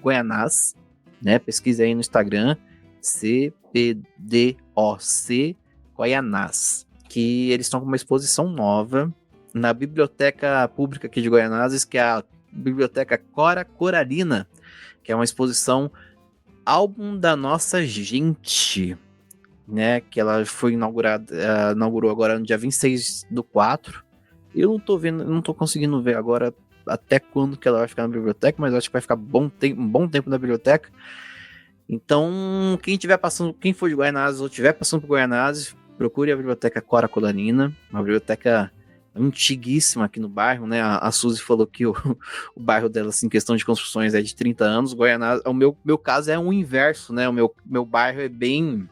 Guaianás, né? Pesquisa aí no Instagram, CPDOC Guaianás, que eles estão com uma exposição nova na Biblioteca Pública aqui de Guaianazes, que é a Biblioteca Cora Coralina, que é uma exposição Álbum da Nossa Gente, né? Que ela foi inaugurou agora no dia 26/4. Eu não tô conseguindo ver agora até quando que ela vai ficar na biblioteca, mas eu acho que vai ficar um bom tempo na biblioteca. Então, quem for de Guaianazes ou estiver passando por Guaianazes, procure a Biblioteca Cora Coralina, uma biblioteca antiguíssima aqui no bairro, né? A Suzy falou que o bairro dela, assim, em questão de construções, é de 30 anos. Guaianazes, o meu caso é o inverso, né? O meu bairro é bem...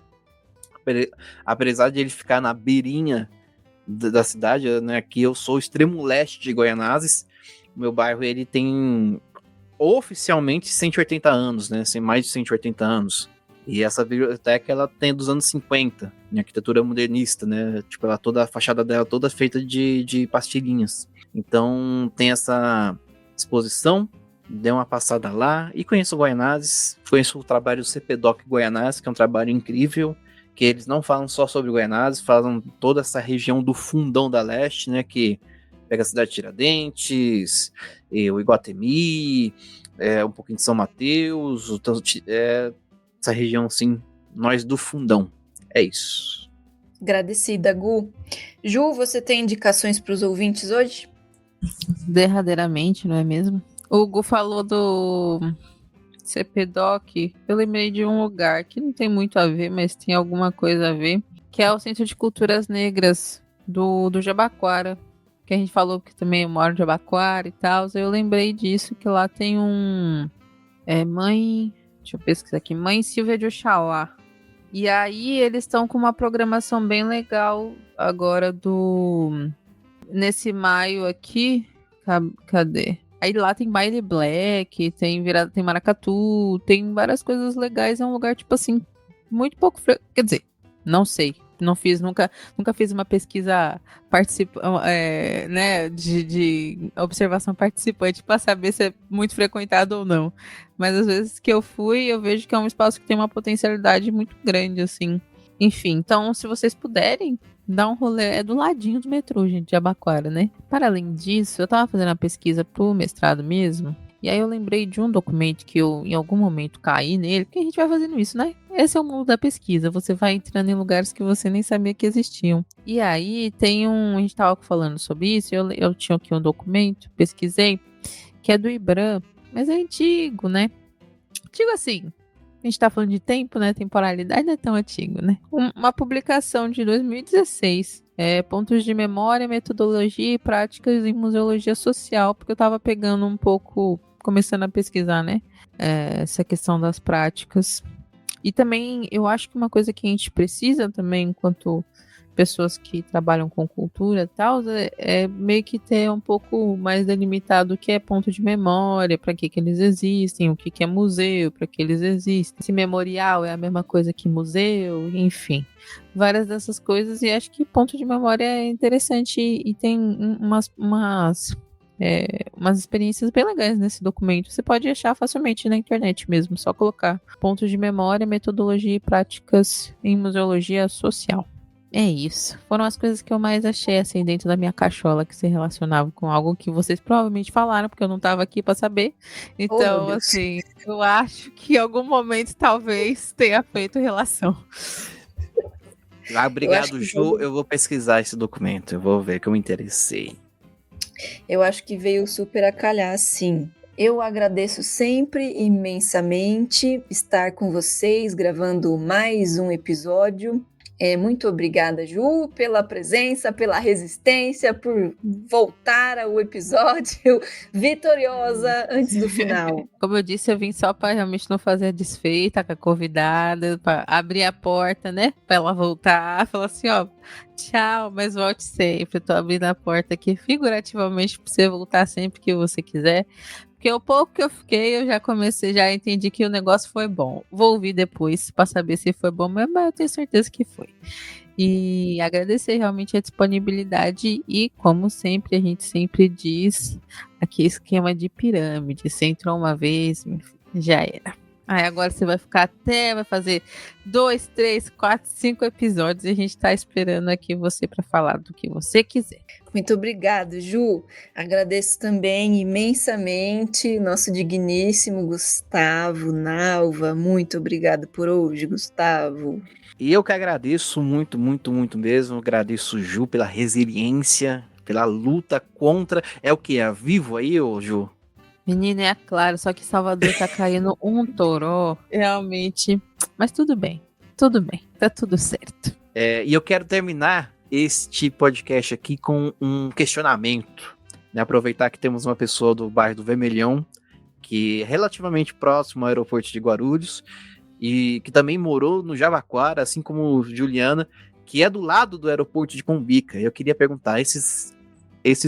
Apesar de ele ficar na beirinha da cidade, né? Aqui eu sou o extremo leste de Guaianazes. O meu bairro, ele tem oficialmente 180 anos, né? Assim, mais de 180 anos. E essa biblioteca, ela tem dos anos 50, em arquitetura modernista, né? Tipo, a fachada dela toda feita de pastilhinhas. Então, tem essa exposição, dê uma passada lá e conheça o Guaianazes, conheça o trabalho do CPDOC Guaianazes, que é um trabalho incrível, que eles não falam só sobre Guaianazes, falam toda essa região do Fundão da Leste, né? Que pega a cidade de Tiradentes, o Iguatemi, um pouquinho de São Mateus, essa região, assim, nós do Fundão. É isso. Agradecida, Gu. Ju, você tem indicações para os ouvintes hoje? Derradeiramente, não é mesmo? O Gu falou do CPDOC. Eu lembrei de um lugar que não tem muito a ver, mas tem alguma coisa a ver, que é o Centro de Culturas Negras do Jabaquara, que a gente falou que também eu moro em Jabaquara e tal. Eu lembrei disso, que lá tem deixa eu pesquisar aqui, Mãe Silvia de Oxalá. E aí eles estão com uma programação bem legal agora nesse maio aqui. Cadê? Aí lá tem baile black, tem maracatu, tem várias coisas legais. É um lugar, tipo assim, muito pouco... Quer dizer, não sei. Nunca fiz uma pesquisa né, de observação participante para saber se é muito frequentado ou não. Mas às vezes que eu fui, eu vejo que é um espaço que tem uma potencialidade muito grande, assim. Enfim, então se vocês puderem, dar um rolê, é do ladinho do metrô, gente, de Jabaquara, né? Para além disso, eu tava fazendo a pesquisa pro mestrado mesmo, e aí eu lembrei de um documento que eu, em algum momento, caí nele, porque a gente vai fazendo isso, né? Esse é o mundo da pesquisa, você vai entrando em lugares que você nem sabia que existiam. E aí a gente tava falando sobre isso, eu tinha aqui um documento, pesquisei, que é do IBRAM, mas é antigo, né? Digo assim, A gente tá falando de tempo, né? Temporalidade não é tão antigo, né? Uma publicação de 2016. Pontos de memória, metodologia e práticas em museologia social, porque eu tava pegando um pouco, começando a pesquisar, né? Essa questão das práticas. E também, eu acho que uma coisa que a gente precisa também, enquanto pessoas que trabalham com cultura e tal, é meio que ter um pouco mais delimitado o que é ponto de memória, para que eles existem, o que é museu, para que eles existem. Se memorial é a mesma coisa que museu, enfim. Várias dessas coisas, e acho que ponto de memória é interessante e tem umas experiências bem legais nesse documento. Você pode achar facilmente na internet mesmo, só colocar pontos de memória, metodologia e práticas em museologia social. É isso. Foram as coisas que eu mais achei assim dentro da minha cachola que se relacionavam com algo que vocês provavelmente falaram, porque eu não estava aqui para saber. Então, assim, eu acho que em algum momento talvez tenha feito relação. Obrigado, Ju. Eu vou pesquisar esse documento. Eu vou ver que eu me interessei. Eu acho que veio super a calhar, sim. Eu agradeço sempre imensamente estar com vocês, gravando mais um episódio. Muito obrigada, Ju, pela presença, pela resistência, por voltar ao episódio vitoriosa antes do final. Como eu disse, eu vim só para realmente não fazer a desfeita com a convidada, para abrir a porta, né? Para ela voltar, falar assim, ó, tchau, mas volte sempre. Eu tô abrindo a porta aqui figurativamente para você voltar sempre que você quiser. Porque o pouco que eu fiquei, eu já entendi que o negócio foi bom. Vou ouvir depois para saber se foi bom mesmo, mas eu tenho certeza que foi. E agradecer realmente a disponibilidade e, como sempre, a gente sempre diz, aqui esquema de pirâmide. Você entrou uma vez, já era. Aí agora você vai vai fazer 2, 3, 4, 5 episódios e a gente tá esperando aqui você para falar do que você quiser. Muito obrigada, Ju. Agradeço também imensamente nosso digníssimo Gustavo Nalva. Muito obrigada por hoje, Gustavo. E eu que agradeço muito, muito, muito mesmo. Agradeço, Ju, pela resiliência, pela luta contra... É o que? É vivo aí, ô Ju? Menina, é claro, só que Salvador tá caindo um toró, realmente. Mas tudo bem, tá tudo certo. E eu quero terminar este podcast aqui com um questionamento, né? Aproveitar que temos uma pessoa do bairro do Vermelhão, que é relativamente próximo ao aeroporto de Guarulhos, e que também morou no Jabaquara, assim como Juliana, que é do lado do aeroporto de Cumbica. Eu queria perguntar, esses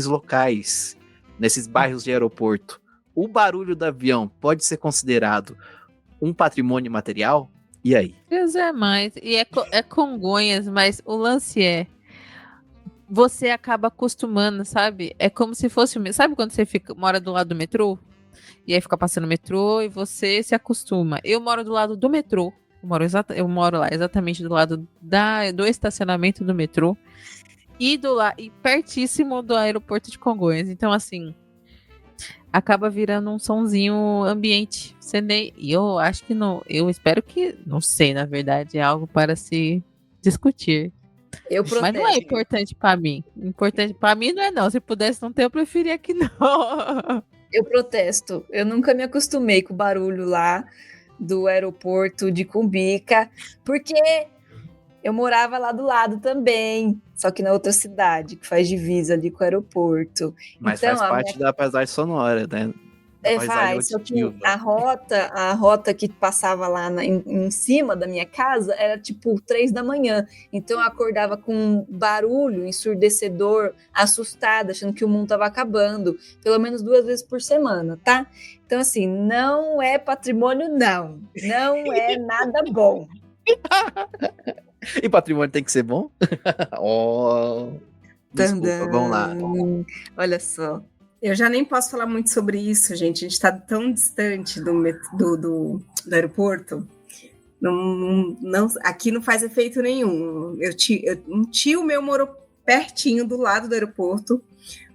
locais, nesses bairros de aeroporto, o barulho do avião pode ser considerado um patrimônio material? E aí? Deus é mais. E é Congonhas, mas o lance você acaba acostumando, sabe? É como se fosse... Sabe quando você mora do lado do metrô? E aí fica passando metrô e você se acostuma. Eu moro do lado do metrô. Eu moro lá exatamente do lado do estacionamento do metrô. E pertíssimo do aeroporto de Congonhas. Então, assim... acaba virando um sonzinho ambiente. E eu acho que não. Eu espero que. Não sei, na verdade, é algo para se discutir. Mas não é importante para mim. Importante para mim não é, não. Se pudesse não ter, eu preferia que não. Eu protesto. Eu nunca me acostumei com o barulho lá do aeroporto de Cumbica, porque eu morava lá do lado também, só que na outra cidade, que faz divisa ali com o aeroporto. Mas então, faz parte da paisagem sonora, né? Faz, só que a rota que passava lá em cima da minha casa era tipo 3 da manhã, então eu acordava com um barulho ensurdecedor, assustada, achando que o mundo estava acabando, pelo menos 2 vezes por semana, tá? Então assim, não é patrimônio não é nada bom. E patrimônio tem que ser bom? Desculpa, vamos lá. Olha só. Eu já nem posso falar muito sobre isso, gente. A gente está tão distante do aeroporto. Aqui não faz efeito nenhum. Um tio meu morou pertinho do lado do aeroporto,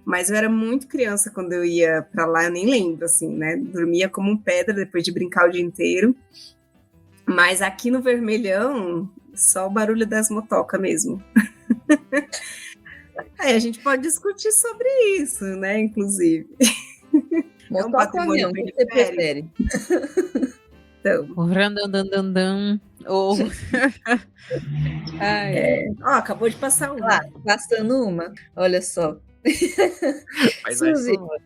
mas eu era muito criança quando eu ia para lá, eu nem lembro, assim, né? Dormia como um pedra depois de brincar o dia inteiro. Mas aqui no Vermelhão, só o barulho das motocas mesmo. Aí a gente pode discutir sobre isso, né, inclusive. É um patrimônio que você prefere. Então, O randandandandam. Ou. Ai, acabou de passar uma. Lá, passando uma, olha só. Mas vai Suzy, somar.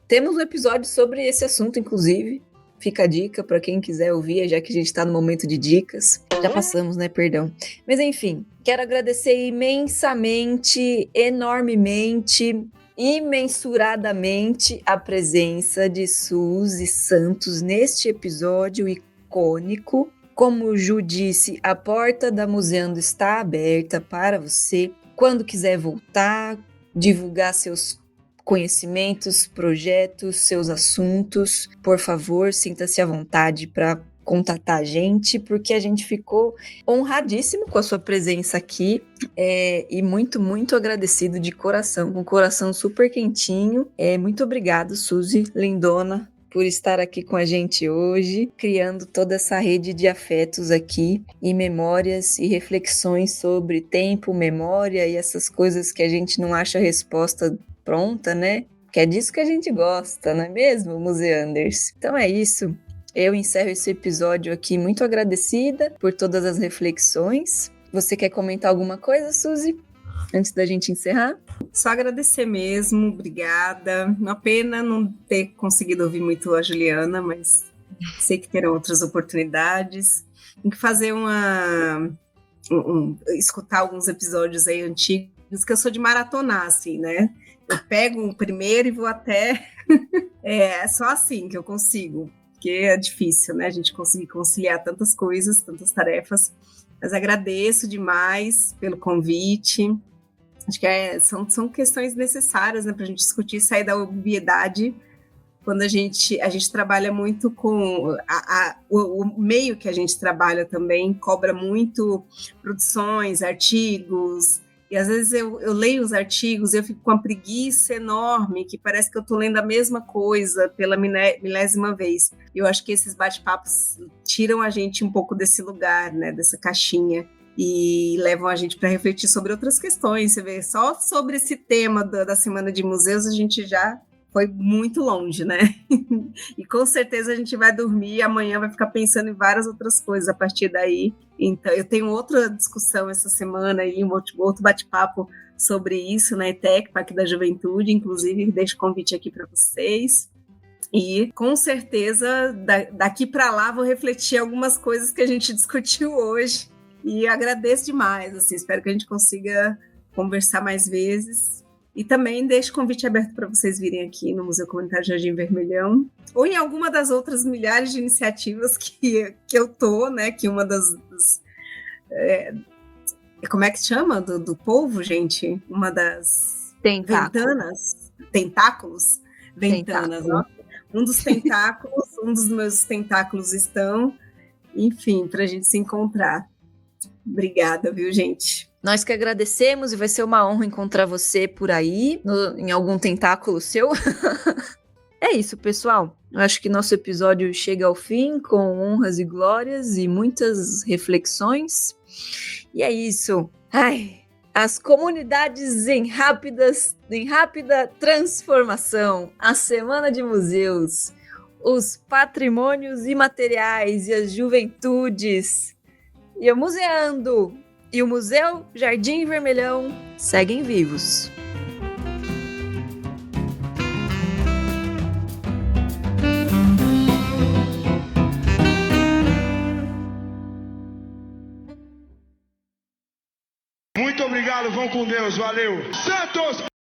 temos um episódio sobre esse assunto, inclusive. Fica a dica para quem quiser ouvir, já que a gente está no momento de dicas. Já passamos, né? Perdão. Mas enfim, quero agradecer imensamente, enormemente, imensuradamente a presença de Suzy Santos neste episódio icônico. Como o Ju disse, a porta da Museando está aberta para você. Quando quiser voltar, divulgar seus conhecimentos, projetos, seus assuntos, por favor, sinta-se à vontade para contatar a gente, porque a gente ficou honradíssimo com a sua presença aqui e muito, muito agradecido de coração, com o coração super quentinho. Muito obrigado, Suzy, lindona, por estar aqui com a gente hoje, criando toda essa rede de afetos aqui e memórias e reflexões sobre tempo, memória e essas coisas que a gente não acha resposta pronta, né? Que é disso que a gente gosta, não é mesmo, Museanders? Então é isso. Eu encerro esse episódio aqui muito agradecida por todas as reflexões. Você quer comentar alguma coisa, Suzy? Antes da gente encerrar? Só agradecer mesmo, obrigada. Uma pena não ter conseguido ouvir muito a Juliana, mas sei que terão outras oportunidades. Tem que fazer escutar alguns episódios aí antigos, que eu sou de maratonar, assim, né? Eu pego o primeiro e vou até... É só assim que eu consigo, porque é difícil, né? A gente conseguir conciliar tantas coisas, tantas tarefas. Mas agradeço demais pelo convite. Acho que são questões necessárias, né, para a gente discutir, sair da obviedade, quando a gente trabalha muito com o meio que a gente trabalha também, cobra muito produções, artigos, e às vezes eu leio os artigos e eu fico com uma preguiça enorme, que parece que eu estou lendo a mesma coisa pela milésima vez. Eu acho que esses bate-papos tiram a gente um pouco desse lugar, né, dessa caixinha, e levam a gente para refletir sobre outras questões. Você vê, só sobre esse tema da Semana de Museus a gente já foi muito longe, né? E com certeza a gente vai dormir e amanhã vai ficar pensando em várias outras coisas a partir daí. Então, eu tenho outra discussão essa semana e outro bate-papo sobre isso na ETEC, Parque da Juventude, inclusive deixo o convite aqui para vocês. E com certeza daqui para lá vou refletir algumas coisas que a gente discutiu hoje. E agradeço demais, assim, espero que a gente consiga conversar mais vezes. E também deixo o convite aberto para vocês virem aqui no Museu Comunitário Jardim Vermelhão, ou em alguma das outras milhares de iniciativas que eu tô, né, que uma como é que chama? Do povo, gente? Uma das tentáculos, ventanas, ó. Um dos tentáculos, um dos meus tentáculos estão, enfim, para a gente se encontrar. Obrigada, viu, gente? Nós que agradecemos e vai ser uma honra encontrar você por aí, em algum tentáculo seu. É isso, pessoal. Eu acho que nosso episódio chega ao fim com honras e glórias e muitas reflexões. E é isso. As comunidades em rápida transformação, a Semana de Museus, os patrimônios imateriais e as juventudes, e o Museando e o Museu Jardim Vermelhão seguem vivos. Muito obrigado, vão com Deus, valeu. Santos!